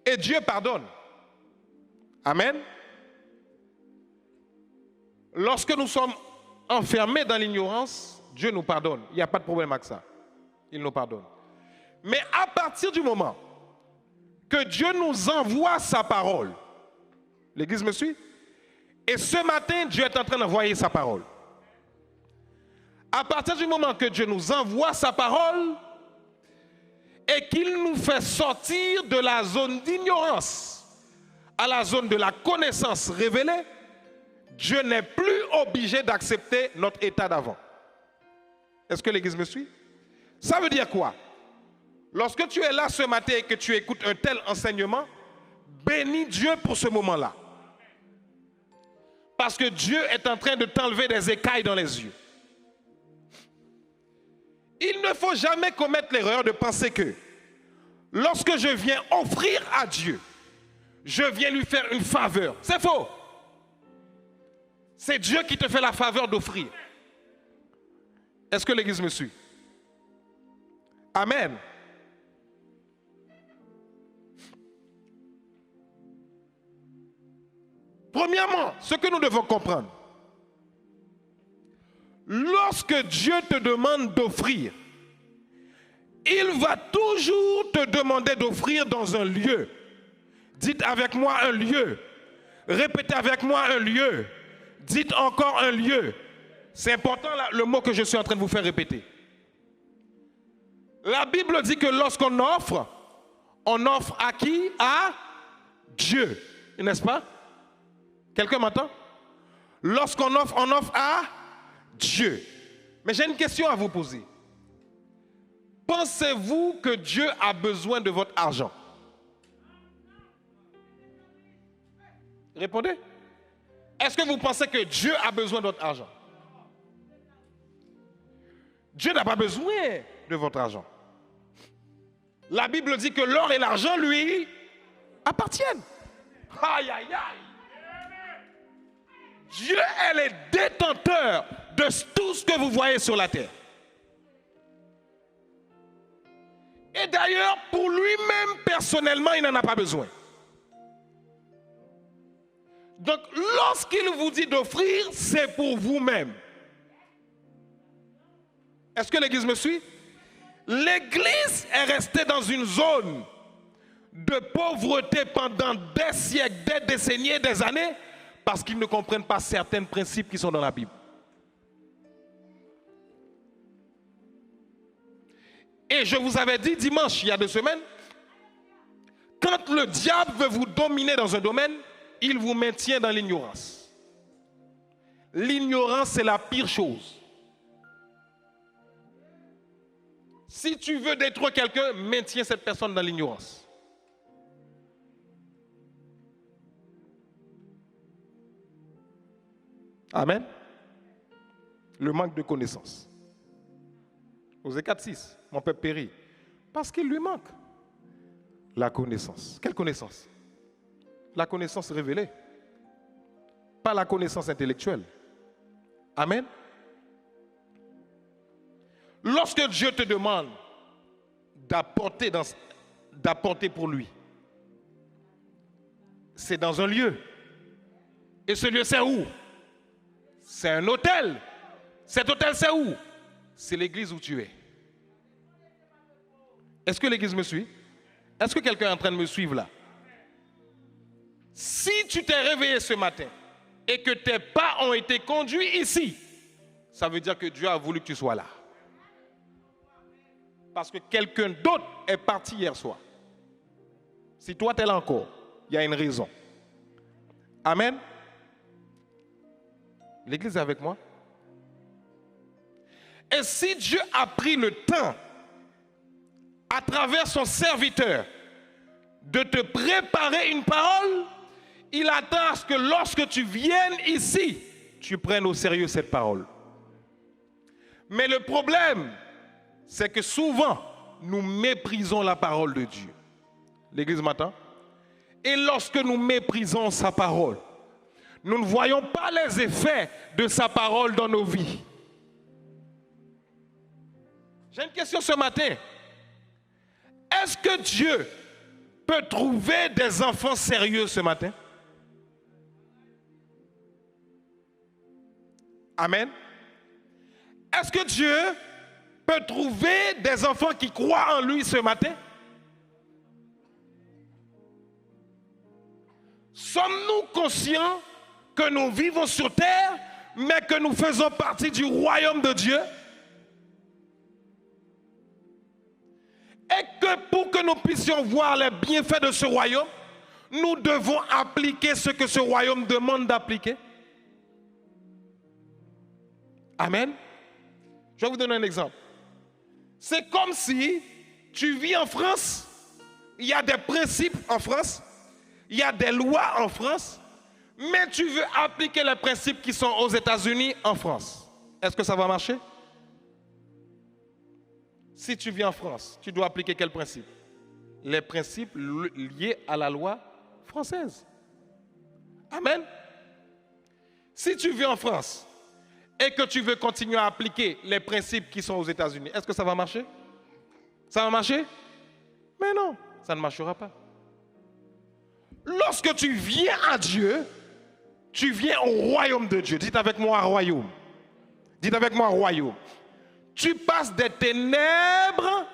Speaker 1: Et Dieu pardonne. Amen. Lorsque nous sommes enfermés dans l'ignorance, Dieu nous pardonne. Il n'y a pas de problème avec ça. Il nous pardonne. Mais à partir du moment que Dieu nous envoie sa parole, l'Église me suit? Et ce matin, Dieu est en train d'envoyer sa parole. À partir du moment que Dieu nous envoie sa parole et qu'il nous fait sortir de la zone d'ignorance à la zone de la connaissance révélée, Dieu n'est plus obligé d'accepter notre état d'avant. Est-ce que l'Église me suit? Ça veut dire quoi? Lorsque tu es là ce matin et que tu écoutes un tel enseignement, bénis Dieu pour ce moment-là. Parce que Dieu est en train de t'enlever des écailles dans les yeux. Il ne faut jamais commettre l'erreur de penser que lorsque je viens offrir à Dieu, je viens lui faire une faveur. C'est faux. C'est Dieu qui te fait la faveur d'offrir. Est-ce que l'Église me suit? Amen. Premièrement, ce que nous devons comprendre, lorsque Dieu te demande d'offrir, il va toujours te demander d'offrir dans un lieu. Dites avec moi un lieu. Répétez avec moi un lieu. Dites encore un lieu. C'est important le mot que je suis en train de vous faire répéter. La Bible dit que lorsqu'on offre, on offre à qui? À Dieu. N'est-ce pas? Quelqu'un m'entend? Lorsqu'on offre, on offre à Dieu. Mais j'ai une question à vous poser. Pensez-vous que Dieu a besoin de votre argent? Répondez. Est-ce que vous pensez que Dieu a besoin de votre argent? Dieu n'a pas besoin de votre argent. La Bible dit que l'or et l'argent lui appartiennent. Aïe, aïe, aïe. Dieu est le détenteur de tout ce que vous voyez sur la terre. Et d'ailleurs, pour lui-même, personnellement, il n'en a pas besoin. Donc, lorsqu'il vous dit d'offrir, c'est pour vous-même. Est-ce que l'Église me suit? L'Église est restée dans une zone de pauvreté pendant des siècles, des décennies, des années, parce qu'ils ne comprennent pas certains principes qui sont dans la Bible. Et je vous avais dit dimanche, il y a 2 semaines, quand le diable veut vous dominer dans un domaine, il vous maintient dans l'ignorance. L'ignorance, c'est la pire chose. Si tu veux détruire quelqu'un, maintiens cette personne dans l'ignorance. Amen. Le manque de connaissance. Osée 4:6, mon peuple périt. Parce qu'il lui manque la connaissance. Quelle connaissance? La connaissance révélée. Pas la connaissance intellectuelle. Amen. Lorsque Dieu te demande d'apporter pour lui, c'est dans un lieu. Et ce lieu, c'est où? C'est un hôtel. Cet hôtel, c'est où? C'est l'église où tu es. Est-ce que l'église me suit? Est-ce que quelqu'un est en train de me suivre là? Si tu t'es réveillé ce matin et que tes pas ont été conduits ici, ça veut dire que Dieu a voulu que tu sois là. Parce que quelqu'un d'autre est parti hier soir. Si toi tu es là encore, il y a une raison. Amen. L'église est avec moi. Et si Dieu a pris le temps, à travers son serviteur, de te préparer une parole, il attend à ce que lorsque tu viennes ici, tu prennes au sérieux cette parole. Mais le problème, c'est que souvent, nous méprisons la parole de Dieu. L'église m'entend? Et lorsque nous méprisons sa parole, nous ne voyons pas les effets de sa parole dans nos vies. J'ai une question ce matin. Est-ce que Dieu peut trouver des enfants sérieux ce matin? Amen. Est-ce que Dieu peut trouver des enfants qui croient en lui ce matin? Sommes-nous conscients que nous vivons sur terre, mais que nous faisons partie du royaume de Dieu? Et que pour que nous puissions voir les bienfaits de ce royaume, nous devons appliquer ce que ce royaume demande d'appliquer. Amen. Je vais vous donner un exemple. C'est comme si tu vis en France, il y a des principes en France, il y a des lois en France, Mais tu veux appliquer les principes qui sont aux États-Unis en France. Est-ce que ça va marcher? Si tu vis en France, tu dois appliquer quels principes? Les principes liés à la loi française. Amen. Si tu vis en France et que tu veux continuer à appliquer les principes qui sont aux États-Unis, est-ce que ça va marcher? Ça va marcher? Mais non, ça ne marchera pas. Lorsque tu viens à Dieu, tu viens au royaume de Dieu. Dites avec moi royaume. Dites avec moi royaume. Tu passes des ténèbres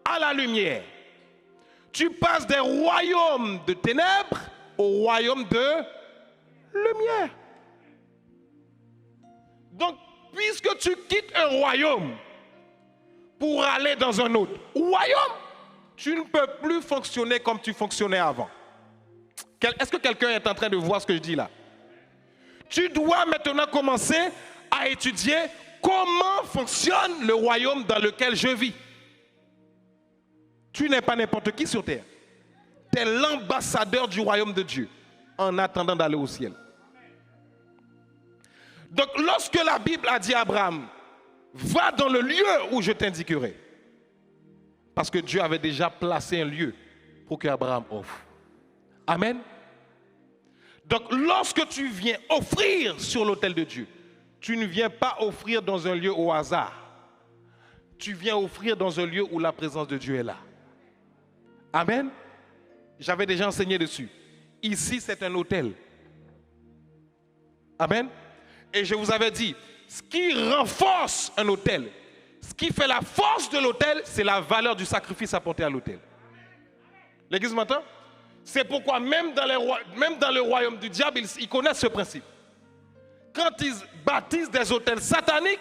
Speaker 1: à la lumière. Tu passes des royaumes de ténèbres au royaume de lumière. Donc, puisque tu quittes un royaume pour aller dans un autre royaume, tu ne peux plus fonctionner comme tu fonctionnais avant. Est-ce que quelqu'un est en train de voir ce que je dis là? Tu dois maintenant commencer à étudier comment fonctionne le royaume dans lequel je vis. Tu n'es pas n'importe qui sur terre. Tu es l'ambassadeur du royaume de Dieu en attendant d'aller au ciel. Donc lorsque la Bible a dit à Abraham, va dans le lieu où je t'indiquerai. Parce que Dieu avait déjà placé un lieu pour qu'Abraham offre. Amen. Donc lorsque tu viens offrir sur l'autel de Dieu, tu ne viens pas offrir dans un lieu au hasard. Tu viens offrir dans un lieu où la présence de Dieu est là. Amen. J'avais déjà enseigné dessus. Ici, c'est un autel. Amen. Et je vous avais dit, ce qui renforce un autel, ce qui fait la force de l'autel, c'est la valeur du sacrifice apporté à l'autel. L'église m'entend? C'est pourquoi même dans le royaume du diable, ils connaissent ce principe. Quand ils bâtissent des autels sataniques,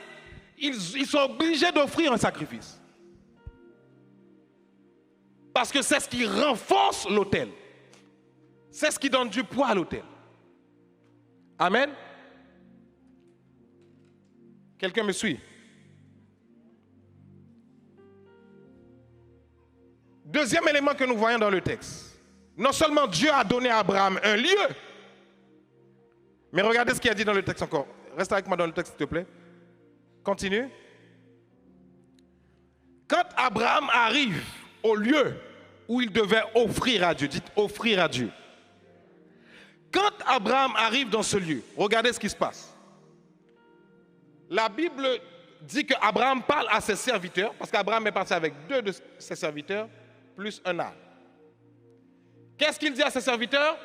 Speaker 1: ils sont obligés d'offrir un sacrifice. Parce que c'est ce qui renforce l'autel. C'est ce qui donne du poids à l'autel. Amen. Quelqu'un me suit? Deuxième élément que nous voyons dans le texte. Non seulement Dieu a donné à Abraham un lieu, mais regardez ce qu'il a dit dans le texte encore. Reste avec moi dans le texte, s'il te plaît. Continue. Quand Abraham arrive au lieu où il devait offrir à Dieu, dites offrir à Dieu. Quand Abraham arrive dans ce lieu, regardez ce qui se passe. La Bible dit qu'Abraham parle à ses serviteurs, parce qu'Abraham est parti avec 2 de ses serviteurs, plus un âne. Qu'est-ce qu'il dit à ses serviteurs?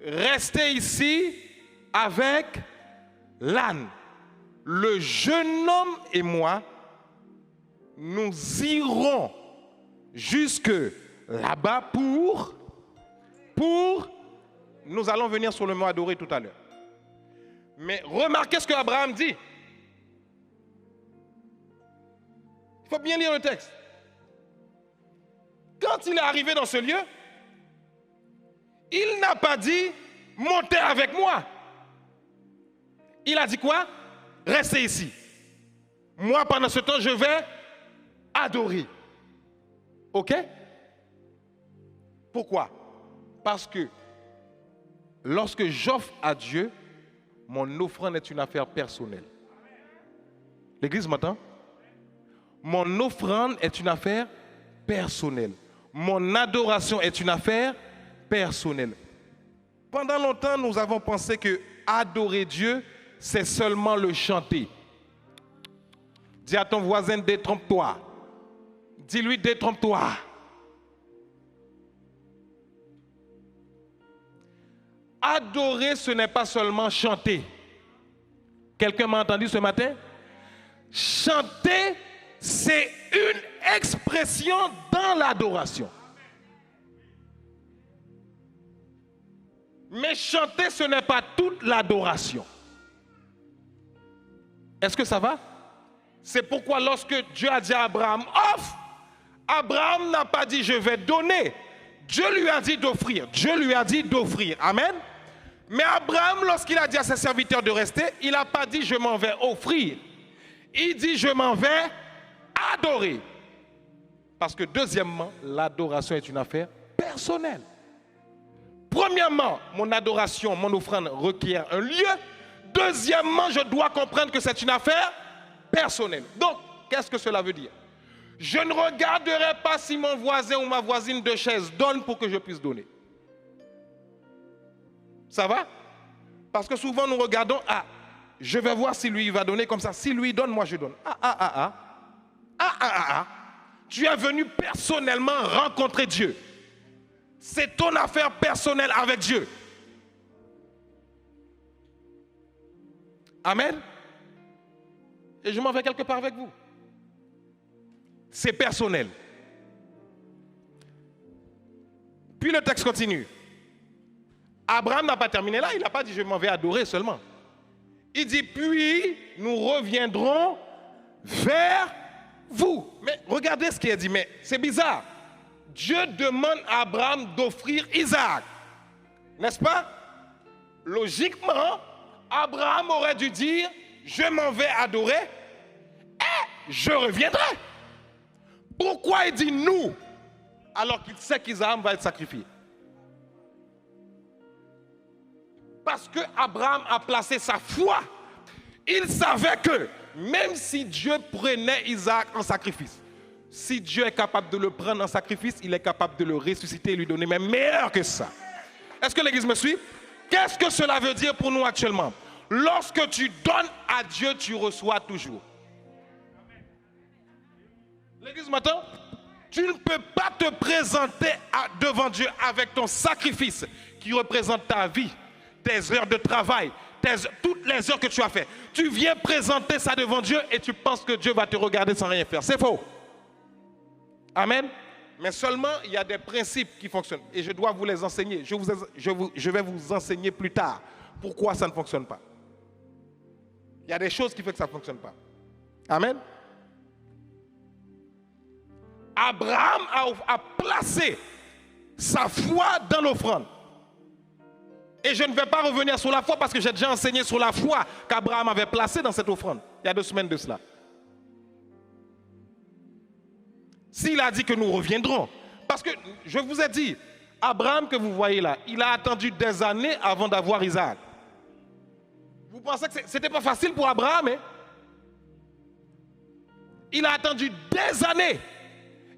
Speaker 1: Restez ici avec l'âne. Le jeune homme et moi, nous irons jusque là-bas pour nous allons venir sur le mont adoré tout à l'heure. Mais remarquez ce que Abraham dit. Il faut bien lire le texte. Quand il est arrivé dans ce lieu, il n'a pas dit « montez avec moi ». Il a dit quoi? Restez ici. Moi, pendant ce temps, je vais adorer. OK? Pourquoi? Parce que lorsque j'offre à Dieu, mon offrande est une affaire personnelle. L'église m'entend? Mon offrande est une affaire personnelle. Mon adoration est une affaire personnelle. Pendant longtemps, nous avons pensé que adorer Dieu, c'est seulement le chanter. Dis à ton voisin, détrompe-toi. Dis-lui, détrompe-toi. Adorer, ce n'est pas seulement chanter. Quelqu'un m'a entendu ce matin? Chanter, c'est une expression dans l'adoration. Mais chanter, ce n'est pas toute l'adoration. Est-ce que ça va? C'est pourquoi lorsque Dieu a dit à Abraham, offre, Abraham n'a pas dit je vais donner. Dieu lui a dit d'offrir. Dieu lui a dit d'offrir. Amen. Mais Abraham, lorsqu'il a dit à ses serviteurs de rester, il n'a pas dit je m'en vais offrir. Il dit je m'en vais adorer. Parce que deuxièmement, l'adoration est une affaire personnelle. premièrement, mon adoration, mon offrande requiert un lieu. Deuxièmement, je dois comprendre que c'est une affaire personnelle. Donc, qu'est-ce que cela veut dire? Je ne regarderai pas si mon voisin ou ma voisine de chaise donne pour que je puisse donner. Ça va? Parce que souvent nous regardons, je vais voir si lui va donner comme ça. Si lui donne, moi je donne. Tu es venu personnellement rencontrer Dieu. C'est ton affaire personnelle avec Dieu. Amen. Et je m'en vais quelque part avec vous. C'est personnel. Puis le texte continue. Abraham n'a pas terminé là, il n'a pas dit je m'en vais adorer seulement. Il dit puis nous reviendrons vers vous. Mais regardez ce qu'il a dit, mais c'est bizarre. Dieu demande à Abraham d'offrir Isaac. N'est-ce pas? Logiquement, Abraham aurait dû dire je m'en vais adorer et je reviendrai. Pourquoi il dit nous alors qu'il sait qu'Isaac va être sacrifié? Parce que Abraham a placé sa foi. Il savait que même si Dieu prenait Isaac en sacrifice, si Dieu est capable de le prendre en sacrifice, il est capable de le ressusciter et lui donner même meilleur que ça. Est-ce que l'Église me suit? Qu'est-ce que cela veut dire pour nous actuellement? Lorsque tu donnes à Dieu, tu reçois toujours. L'Église m'entend? Tu ne peux pas te présenter devant Dieu avec ton sacrifice qui représente ta vie, tes heures de travail, toutes les heures que tu as fait. Tu viens présenter ça devant Dieu et tu penses que Dieu va te regarder sans rien faire. C'est faux. Amen. Mais seulement, il y a des principes qui fonctionnent. Et je dois vous les enseigner. Je vais vous enseigner plus tard pourquoi ça ne fonctionne pas. Il y a des choses qui font que ça ne fonctionne pas. Amen. Abraham a placé sa foi dans l'offrande. Et je ne vais pas revenir sur la foi parce que j'ai déjà enseigné sur la foi qu'Abraham avait placée dans cette offrande. Il y a 2 semaines de cela. S'il a dit que nous reviendrons, parce que je vous ai dit, Abraham que vous voyez là, il a attendu des années avant d'avoir Isaac. Vous pensez que ce n'était pas facile pour Abraham, hein? Il a attendu des années.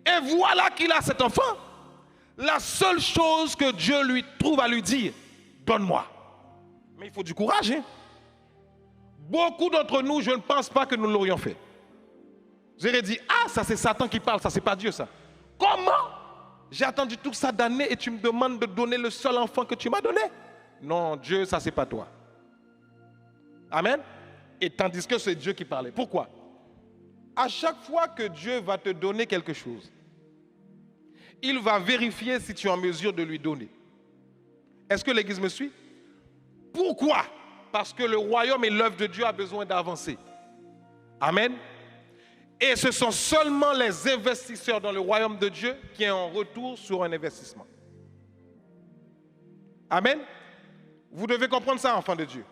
Speaker 1: Et voilà qu'il a cet enfant. La seule chose que Dieu lui trouve à lui dire, donne-moi. Mais il faut du courage. Hein? Beaucoup d'entre nous, je ne pense pas que nous l'aurions fait. Vous auriez dit, ça c'est Satan qui parle, ça c'est pas Dieu ça. Comment? J'ai attendu tout ça d'années et tu me demandes de donner le seul enfant que tu m'as donné? Non, Dieu, ça c'est pas toi. Amen. Et tandis que c'est Dieu qui parlait. Pourquoi? À chaque fois que Dieu va te donner quelque chose, il va vérifier si tu es en mesure de lui donner. Est-ce que l'Église me suit? Pourquoi? Parce que le royaume et l'œuvre de Dieu a besoin d'avancer. Amen. Et ce sont seulement les investisseurs dans le royaume de Dieu qui ont un retour sur un investissement. Amen. Vous devez comprendre ça, enfants de Dieu.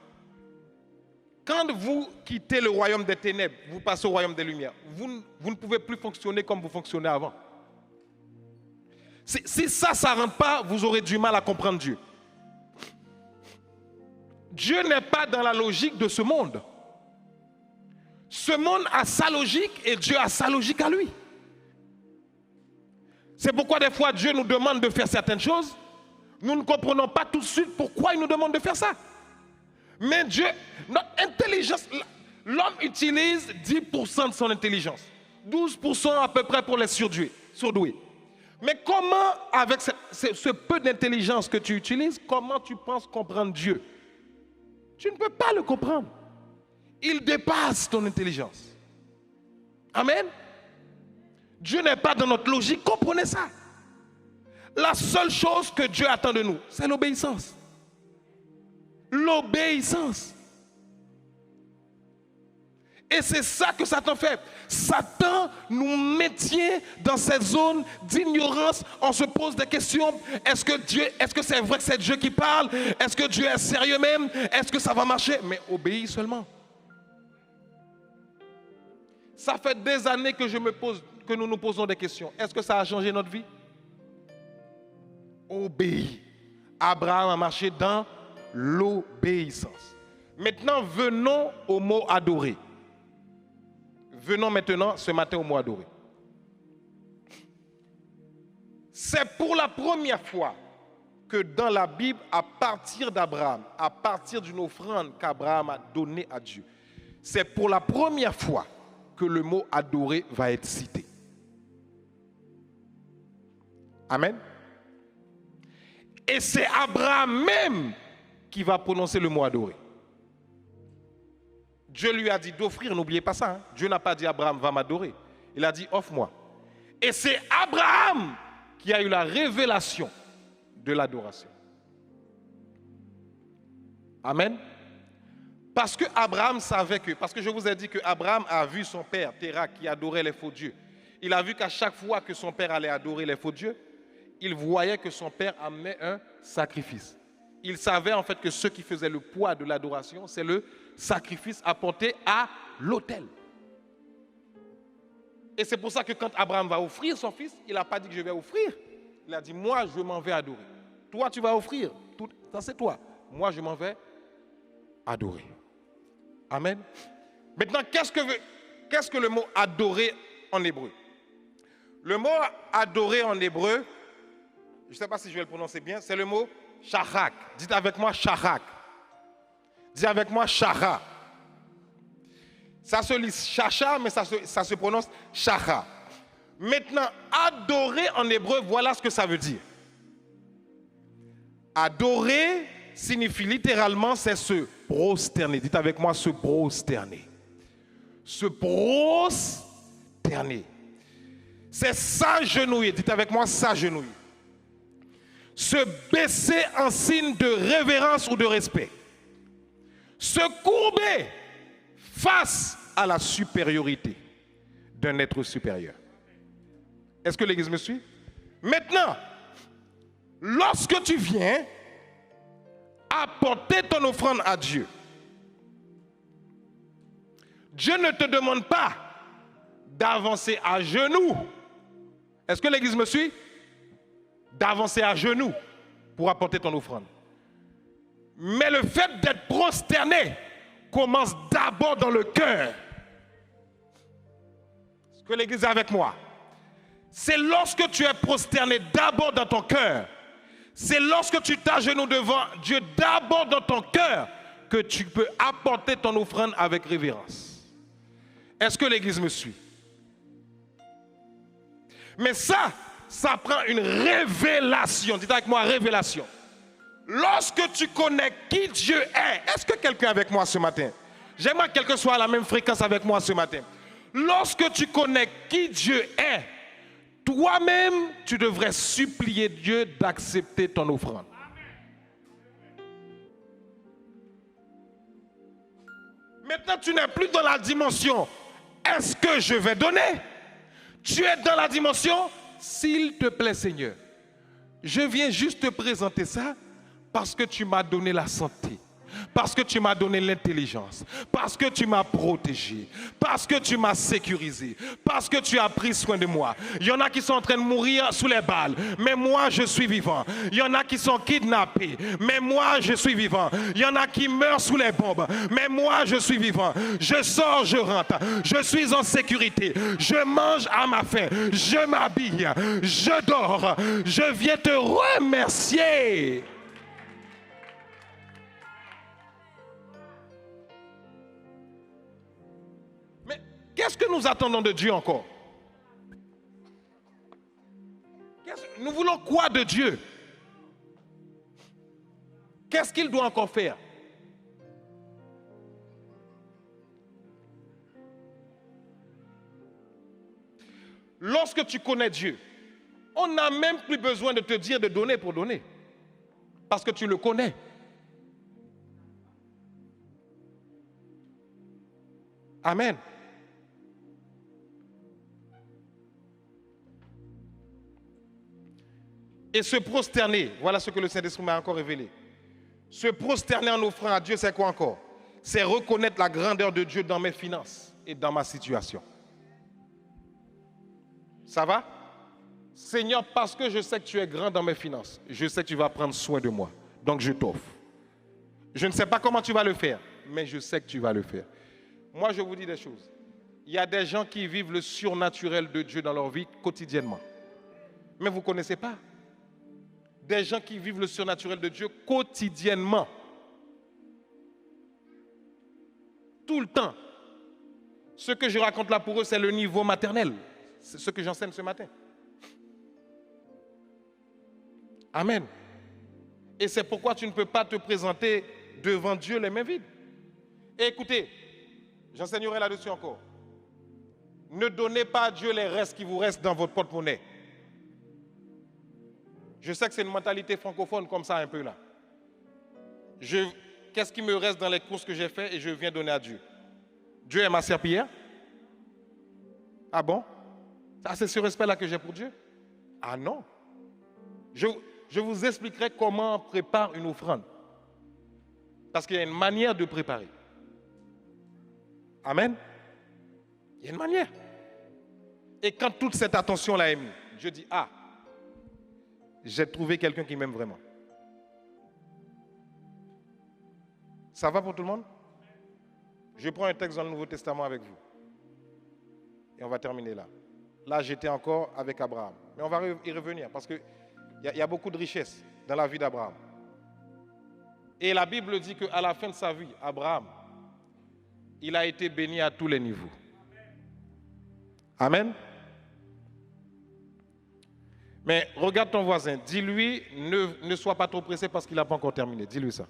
Speaker 1: Quand vous quittez le royaume des ténèbres, vous passez au royaume des lumières, vous ne pouvez plus fonctionner comme vous fonctionnez avant. Si ça ne rentre pas, vous aurez du mal à comprendre Dieu. Dieu n'est pas dans la logique de ce monde. Ce monde a sa logique et Dieu a sa logique à lui. C'est pourquoi des fois Dieu nous demande de faire certaines choses. Nous ne comprenons pas tout de suite pourquoi il nous demande de faire ça. Mais Dieu, notre intelligence, l'homme utilise 10% de son intelligence. 12% à peu près pour les surdoués. Mais comment, avec ce peu d'intelligence que tu utilises, comment tu penses comprendre Dieu? Tu ne peux pas le comprendre. Il dépasse ton intelligence. Amen. Dieu n'est pas dans notre logique, comprenez ça. La seule chose que Dieu attend de nous, c'est l'obéissance. L'obéissance. Et c'est ça que Satan fait. Satan nous maintient dans cette zone d'ignorance. On se pose des questions. Est-ce que c'est vrai que c'est Dieu qui parle? Est-ce que Dieu est sérieux même? Est-ce que ça va marcher? Mais obéis seulement. Ça fait des années que nous nous posons des questions. Est-ce que ça a changé notre vie? Obéis. Abraham a marché dans l'obéissance. Maintenant, venons au mot adorer. Venons maintenant ce matin au mot adorer. C'est pour la première fois que dans la Bible, à partir d'Abraham, à partir d'une offrande qu'Abraham a donnée à Dieu, c'est pour la première fois que le mot adorer va être cité. Amen. Et c'est Abraham même qui va prononcer le mot adorer. Dieu lui a dit d'offrir, n'oubliez pas ça. Hein? Dieu n'a pas dit Abraham va m'adorer. Il a dit offre-moi. Et c'est Abraham qui a eu la révélation de l'adoration. Amen. Parce que Abraham savait que, parce que je vous ai dit que Abraham a vu son père, Téra, qui adorait les faux dieux. Il a vu qu'à chaque fois que son père allait adorer les faux dieux, il voyait que son père amenait un sacrifice. Il savait en fait que ce qui faisait le poids de l'adoration, c'est le sacrifice apporté à l'autel. Et c'est pour ça que quand Abraham va offrir son fils, il n'a pas dit que je vais offrir. Il a dit, moi, je m'en vais adorer. Toi, tu vas offrir. Tout, ça, c'est toi. Moi, je m'en vais adorer. Amen. Maintenant, qu'est-ce que le mot adorer en hébreu? Le mot adorer en hébreu, je ne sais pas si je vais le prononcer bien, c'est le mot shachak. Dites avec moi shachak. Dites avec moi shacha. Ça se lit chacha, mais ça se prononce shacha. Maintenant, adorer en hébreu, voilà ce que ça veut dire. Adorer signifie littéralement, c'est se prosterner. Dites avec moi, se prosterner. Se prosterner. C'est s'agenouiller. Dites avec moi, s'agenouiller. Se baisser en signe de révérence ou de respect. Se courber face à la supériorité d'un être supérieur. Est-ce que l'Église me suit? Maintenant, lorsque tu viens apporter ton offrande à Dieu, Dieu ne te demande pas d'avancer à genoux. Est-ce que l'Église me suit? D'avancer à genoux pour apporter ton offrande. Mais le fait d'être prosterné commence d'abord dans le cœur. Est-ce que l'Église est avec moi? C'est lorsque tu es prosterné d'abord dans ton cœur. C'est lorsque tu t'agenouilles devant Dieu d'abord dans ton cœur que tu peux apporter ton offrande avec révérence. Est-ce que l'Église me suit? Mais ça prend une révélation. Dites avec moi, révélation. Lorsque tu connais qui Dieu est, est-ce que quelqu'un est avec moi ce matin? J'aimerais que quelqu'un soit à la même fréquence avec moi ce matin. Lorsque tu connais qui Dieu est, toi-même, tu devrais supplier Dieu d'accepter ton offrande. Maintenant, tu n'es plus dans la dimension « est-ce que je vais donner ?» Tu es dans la dimension « s'il te plaît Seigneur, je viens juste te présenter ça parce que tu m'as donné la santé. » Parce que tu m'as donné l'intelligence, parce que tu m'as protégé, parce que tu m'as sécurisé, parce que tu as pris soin de moi. Il y en a qui sont en train de mourir sous les balles, mais moi je suis vivant. Il y en a qui sont kidnappés, mais moi je suis vivant. Il y en a qui meurent sous les bombes, mais moi je suis vivant. Je sors, je rentre, je suis en sécurité, je mange à ma faim, je m'habille, je dors, je viens te remercier. Qu'est-ce que nous attendons de Dieu encore? Nous voulons quoi de Dieu? Qu'est-ce qu'il doit encore faire? Lorsque tu connais Dieu, on n'a même plus besoin de te dire de donner pour donner. Parce que tu le connais. Amen. Et se prosterner, voilà ce que le Saint-Esprit m'a encore révélé. Se prosterner en offrant à Dieu, c'est quoi encore? C'est reconnaître la grandeur de Dieu dans mes finances et dans ma situation. Ça va? Seigneur, parce que je sais que tu es grand dans mes finances, je sais que tu vas prendre soin de moi. Donc je t'offre. Je ne sais pas comment tu vas le faire, mais je sais que tu vas le faire. Moi, je vous dis des choses. Il y a des gens qui vivent le surnaturel de Dieu dans leur vie quotidiennement. Mais vous ne connaissez pas. Des gens qui vivent le surnaturel de Dieu quotidiennement. Tout le temps. Ce que je raconte là pour eux, c'est le niveau maternel. C'est ce que j'enseigne ce matin. Amen. Et c'est pourquoi tu ne peux pas te présenter devant Dieu les mains vides. Et écoutez, j'enseignerai là-dessus encore. Ne donnez pas à Dieu les restes qui vous restent dans votre porte-monnaie. Je sais que c'est une mentalité francophone comme ça un peu là. Qu'est-ce qui me reste dans les courses que j'ai faites et je viens donner à Dieu? Dieu est ma serpillière? Ah bon? Ça, c'est ce respect-là que j'ai pour Dieu? Ah non. Je vous expliquerai comment on prépare une offrande. Parce qu'il y a une manière de préparer. Amen. Il y a une manière. Et quand toute cette attention-là est mise, je dis, ah, j'ai trouvé quelqu'un qui m'aime vraiment. Ça va pour tout le monde? Je prends un texte dans le Nouveau Testament avec vous. Et on va terminer là. Là, j'étais encore avec Abraham. Mais on va y revenir parce qu'il y a beaucoup de richesses dans la vie d'Abraham. Et la Bible dit qu'à la fin de sa vie, Abraham, il a été béni à tous les niveaux. Amen. Mais regarde ton voisin, dis-lui, ne sois pas trop pressé parce qu'il n'a pas encore terminé. Dis-lui ça.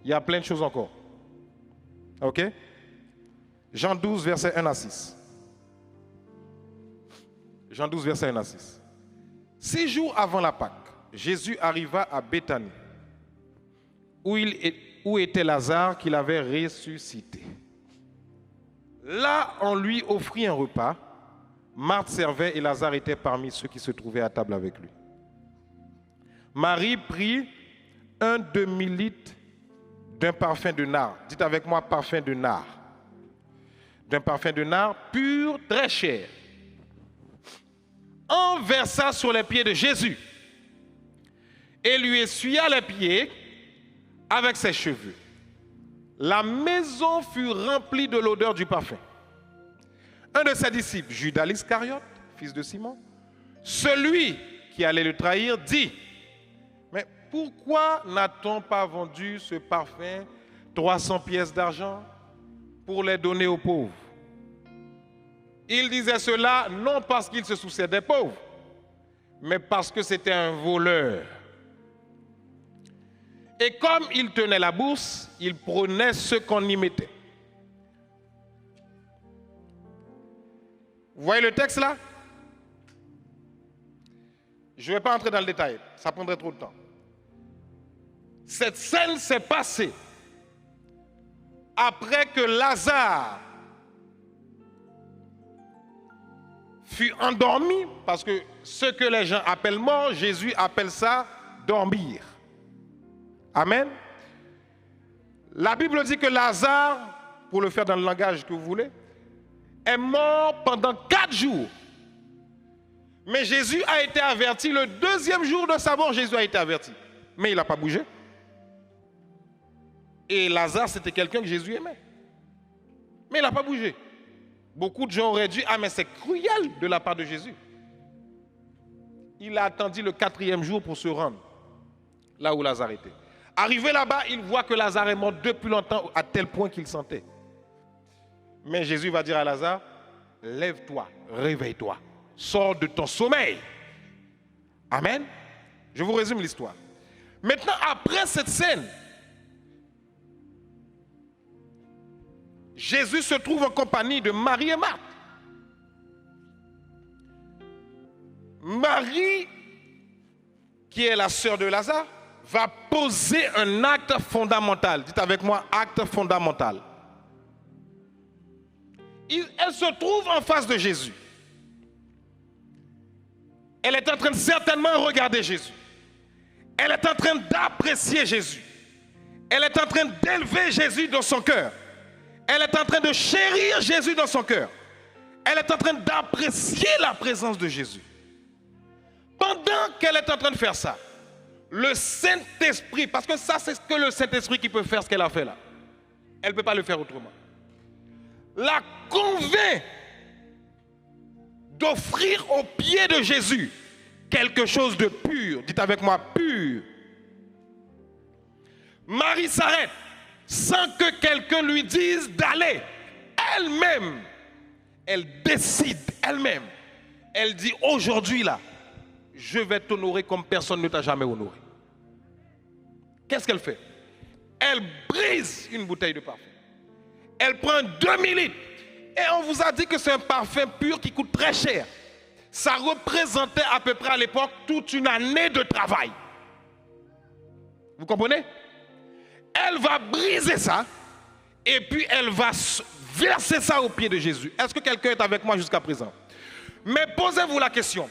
Speaker 1: Il y a plein de choses encore. Ok? Jean 12, verset 1 à 6. Jean 12, verset 1 à 6. 6 jours avant la Pâque, Jésus arriva à Béthanie, où était Lazare qu'il avait ressuscité. Là, on lui offrit un repas. Marthe servait et Lazare était parmi ceux qui se trouvaient à table avec lui. Marie prit un demi-litre d'un parfum de nard. Dites avec moi, parfum de nard. D'un parfum de nard pur, très cher. En versa sur les pieds de Jésus et lui essuya les pieds avec ses cheveux. La maison fut remplie de l'odeur du parfum. Un de ses disciples, Judas l'Iscariote, fils de Simon, celui qui allait le trahir, dit: mais pourquoi n'a-t-on pas vendu ce parfum 300 pièces d'argent pour les donner aux pauvres? Il disait cela non parce qu'il se souciait des pauvres, mais parce que c'était un voleur. Et comme il tenait la bourse, il prenait ce qu'on y mettait. Vous voyez le texte là? Je ne vais pas entrer dans le détail, ça prendrait trop de temps. Cette scène s'est passée après que Lazare fut endormi, parce que ce que les gens appellent mort, Jésus appelle ça dormir. Amen. La Bible dit que Lazare, pour le faire dans le langage que vous voulez, est mort pendant 4 jours. Mais Jésus a été averti, le 2e jour de sa mort, Jésus a été averti. Mais il n'a pas bougé. Et Lazare, c'était quelqu'un que Jésus aimait. Mais il n'a pas bougé. Beaucoup de gens auraient dit, ah mais c'est cruel de la part de Jésus. Il a attendu le 4e jour pour se rendre là où Lazare était. Arrivé là-bas, il voit que Lazare est mort depuis longtemps, à tel point qu'il sentait. Mais Jésus va dire à Lazare, lève-toi, réveille-toi, sors de ton sommeil. Amen. Je vous résume l'histoire. Maintenant, après cette scène, Jésus se trouve en compagnie de Marie et Marthe. Marie, qui est la sœur de Lazare, va poser un acte fondamental. Dites avec moi, acte fondamental. Elle se trouve en face de Jésus. Elle est en train de certainement regarder Jésus. Elle est en train d'apprécier Jésus. Elle est en train d'élever Jésus dans son cœur. Elle est en train de chérir Jésus dans son cœur. Elle est en train d'apprécier la présence de Jésus. Pendant qu'elle est en train de faire ça, le Saint-Esprit, parce que ça c'est ce que le Saint-Esprit qui peut faire ce qu'elle a fait là. Elle ne peut pas le faire autrement. La convainc d'offrir aux pieds de Jésus quelque chose de pur. Dites avec moi, pur. Marie s'arrête sans que quelqu'un lui dise d'aller. Elle-même, elle décide elle-même. Elle dit aujourd'hui là, je vais t'honorer comme personne ne t'a jamais honoré. Qu'est-ce qu'elle fait? Elle brise une bouteille de parfum. Elle prend 2000 litres. Et on vous a dit que c'est un parfum pur qui coûte très cher. Ça représentait à peu près à l'époque toute une année de travail. Vous comprenez? Elle va briser ça et puis elle va verser ça aux pieds de Jésus. Est-ce que quelqu'un est avec moi jusqu'à présent? Mais posez-vous la question.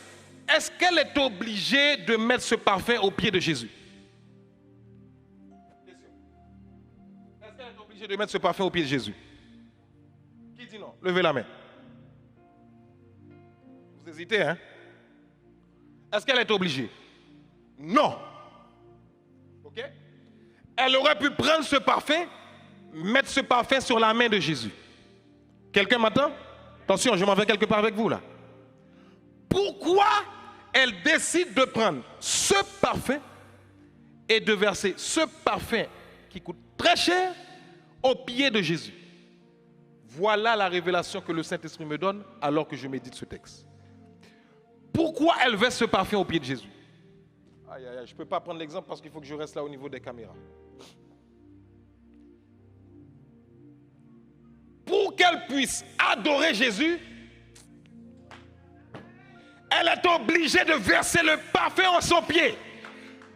Speaker 1: Est-ce qu'elle est obligée de mettre ce parfum aux pieds de Jésus? Est-ce qu'elle est obligée de mettre ce parfum aux pieds de Jésus? Qui dit non? Levez la main. Vous hésitez, hein? Est-ce qu'elle est obligée? Non. Ok? Elle aurait pu prendre ce parfum, mettre ce parfum sur la main de Jésus. Quelqu'un m'entend? Attention, je m'en vais quelque part avec vous là. Pourquoi elle décide de prendre ce parfum et de verser ce parfum qui coûte très cher aux pieds de Jésus? Voilà la révélation que le Saint-Esprit me donne alors que je médite ce texte. Pourquoi elle verse ce parfum aux pieds de Jésus? Aïe, aïe, aïe, je ne peux pas prendre l'exemple parce qu'il faut que je reste là au niveau des caméras. Pour qu'elle puisse adorer Jésus, elle est obligée de verser le parfum en son pied.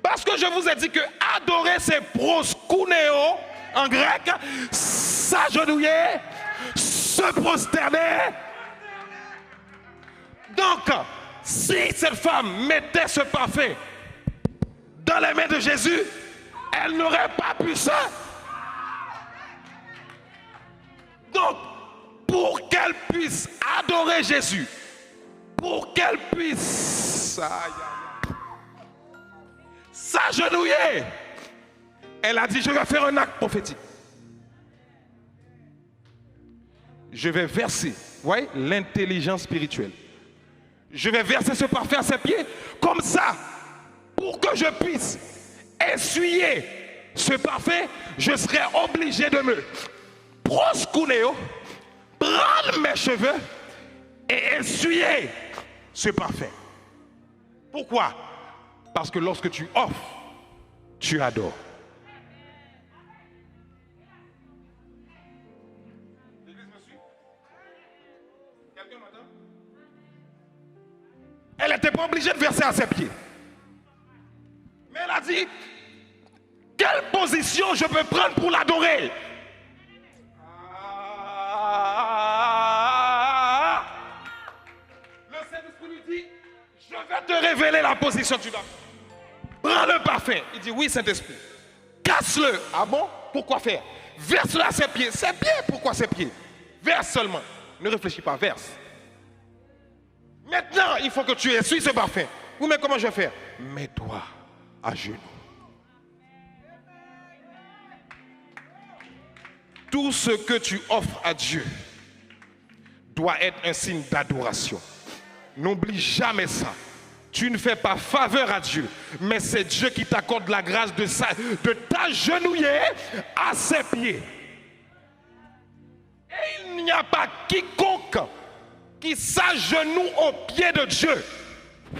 Speaker 1: Parce que je vous ai dit que adorer c'est proskuneo en grec, s'agenouiller, se prosterner. Donc, si cette femme mettait ce parfum dans les mains de Jésus, elle n'aurait pas pu ça. Donc, pour qu'elle puisse adorer Jésus, pour qu'elle puisse s'agenouiller, elle a dit, je vais faire un acte prophétique. Je vais verser, voyez, l'intelligence spirituelle. Je vais verser ce parfum à ses pieds, comme ça, pour que je puisse essuyer ce parfum, je serai obligé de me proskuneo, prendre mes cheveux et essuyer ce parfum. Pourquoi? Parce que lorsque tu offres, tu adores. L'église me suit? Quelqu'un m'entend? Elle n'était pas obligée de verser à ses pieds. Mais elle a dit, quelle position je peux prendre pour l'adorer? Le Saint-Esprit lui dit, je vais te révéler la position que tu dois. Prends le parfum. Il dit, oui Saint-Esprit. Casse-le. Ah bon? Pourquoi faire? Verse-le à ses pieds. Ses pieds? Pourquoi ses pieds? Verse seulement. Ne réfléchis pas, verse. Maintenant, il faut que tu essuies ce parfum. Oui, mais comment je vais faire? Mets-toi à genoux. Tout ce que tu offres à Dieu doit être un signe d'adoration. N'oublie jamais ça. Tu ne fais pas faveur à Dieu, mais c'est Dieu qui t'accorde la grâce de t'agenouiller à ses pieds. Et il n'y a pas quiconque qui s'agenouille aux pieds de Dieu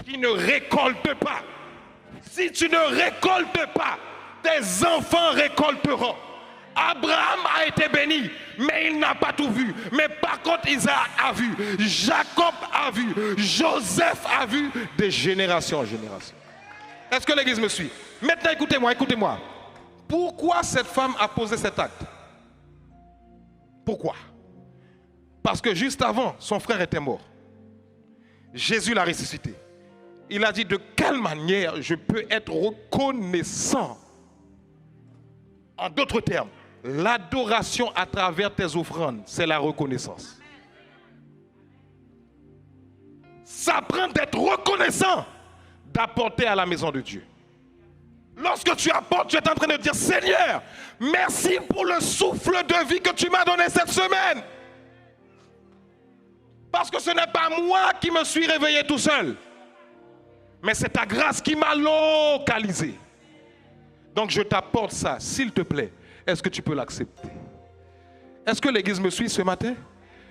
Speaker 1: qui ne récolte pas. Si tu ne récoltes pas, tes enfants récolteront. Abraham a été béni, mais il n'a pas tout vu. Mais par contre, Isaac a vu, Jacob a vu, Joseph a vu, de génération en génération. Est-ce que l'église me suit? Maintenant, écoutez-moi, écoutez-moi. Pourquoi cette femme a posé cet acte? Pourquoi? Parce que juste avant, son frère était mort. Jésus l'a ressuscité. Il a dit, de quelle manière je peux être reconnaissant? En d'autres termes, l'adoration à travers tes offrandes, c'est la reconnaissance. Ça prend d'être reconnaissant, d'apporter à la maison de Dieu. Lorsque tu apportes, tu es en train de dire, Seigneur, merci pour le souffle de vie que tu m'as donné cette semaine. Parce que ce n'est pas moi qui me suis réveillé tout seul, mais c'est ta grâce qui m'a localisé. Donc je t'apporte ça, s'il te plaît. Est-ce que tu peux l'accepter? Est-ce que l'église me suit ce matin?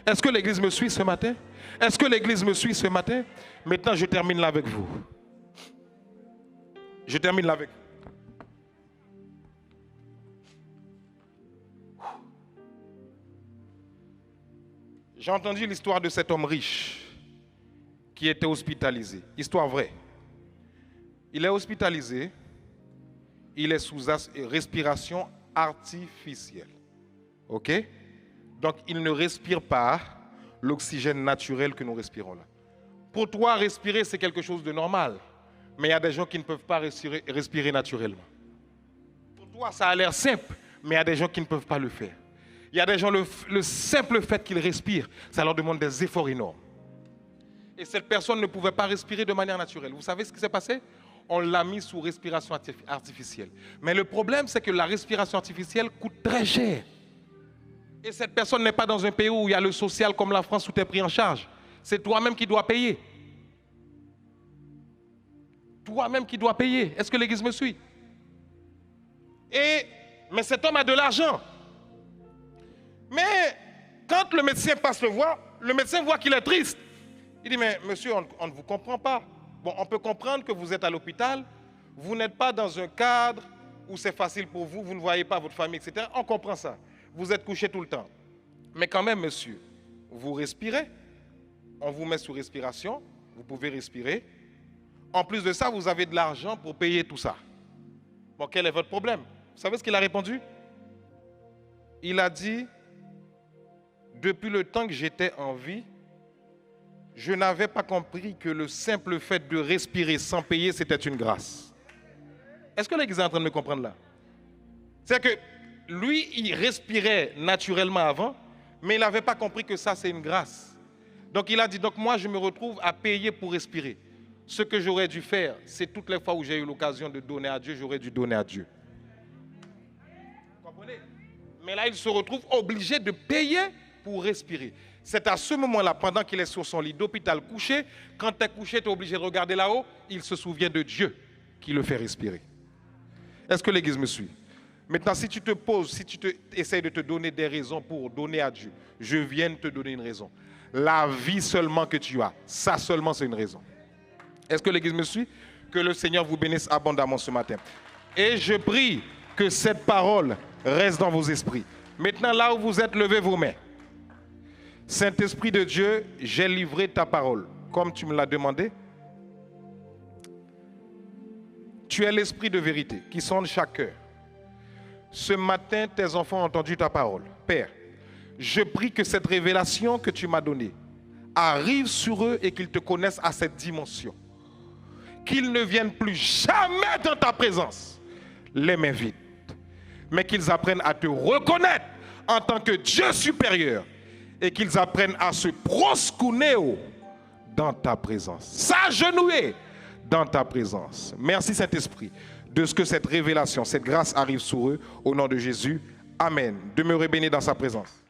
Speaker 1: Est-ce que l'église me suit ce matin? Est-ce que l'église me suit ce matin? Maintenant, je termine là avec vous. Je termine là avec vous. J'ai entendu l'histoire de cet homme riche qui était hospitalisé. Histoire vraie. Il est hospitalisé. Il est sous respiration artificielle. OK? Donc, il ne respire pas l'oxygène naturel que nous respirons là. Pour toi, respirer, c'est quelque chose de normal. Mais il y a des gens qui ne peuvent pas respirer naturellement. Pour toi, ça a l'air simple, mais il y a des gens qui ne peuvent pas le faire. Il y a des gens, le simple fait qu'ils respirent, ça leur demande des efforts énormes. Et cette personne ne pouvait pas respirer de manière naturelle. Vous savez ce qui s'est passé? On l'a mis sous respiration artificielle. Mais le problème, c'est que la respiration artificielle coûte très cher. Et cette personne n'est pas dans un pays où il y a le social comme la France où tu es pris en charge. C'est toi-même qui dois payer. Toi-même qui dois payer. Est-ce que l'église me suit? Mais cet homme a de l'argent. Mais quand le médecin passe le voir, le médecin voit qu'il est triste. Il dit, mais monsieur, on ne vous comprend pas. Bon, on peut comprendre que vous êtes à l'hôpital, vous n'êtes pas dans un cadre où c'est facile pour vous, vous ne voyez pas votre famille, etc. On comprend ça. Vous êtes couché tout le temps. Mais quand même, monsieur, vous respirez. On vous met sous respiration, vous pouvez respirer. En plus de ça, vous avez de l'argent pour payer tout ça. Bon, quel est votre problème? Vous savez ce qu'il a répondu? Il a dit, depuis le temps que j'étais en vie, je n'avais pas compris que le simple fait de respirer sans payer, c'était une grâce. Est-ce que l'église est en train de me comprendre là? C'est-à-dire que lui, il respirait naturellement avant, mais il n'avait pas compris que ça, c'est une grâce. Donc il a dit, donc moi, je me retrouve à payer pour respirer. Ce que j'aurais dû faire, c'est toutes les fois où j'ai eu l'occasion de donner à Dieu, j'aurais dû donner à Dieu. Vous comprenez? Mais là, il se retrouve obligé de payer pour respirer. C'est à ce moment-là, pendant qu'il est sur son lit d'hôpital couché, quand tu es couché, tu es obligé de regarder là-haut, il se souvient de Dieu qui le fait respirer. Est-ce que l'église me suit? Maintenant, si tu te poses, si tu essayes de te donner des raisons pour donner à Dieu, je viens de te donner une raison. La vie seulement que tu as, ça seulement c'est une raison. Est-ce que l'église me suit? Que le Seigneur vous bénisse abondamment ce matin. Et je prie que cette parole reste dans vos esprits. Maintenant, là où vous êtes, levez vos mains. Saint-Esprit de Dieu, j'ai livré ta parole, comme tu me l'as demandé. Tu es l'esprit de vérité qui sonde chaque cœur. Ce matin, tes enfants ont entendu ta parole. Père, je prie que cette révélation que tu m'as donnée arrive sur eux et qu'ils te connaissent à cette dimension. Qu'ils ne viennent plus jamais dans ta présence, les mains vides, mais qu'ils apprennent à te reconnaître en tant que Dieu supérieur et qu'ils apprennent à se proskunéo dans ta présence, s'agenouiller dans ta présence. Merci Saint-Esprit de ce que cette révélation, cette grâce arrive sur eux au nom de Jésus. Amen. Demeurez bénis dans sa présence.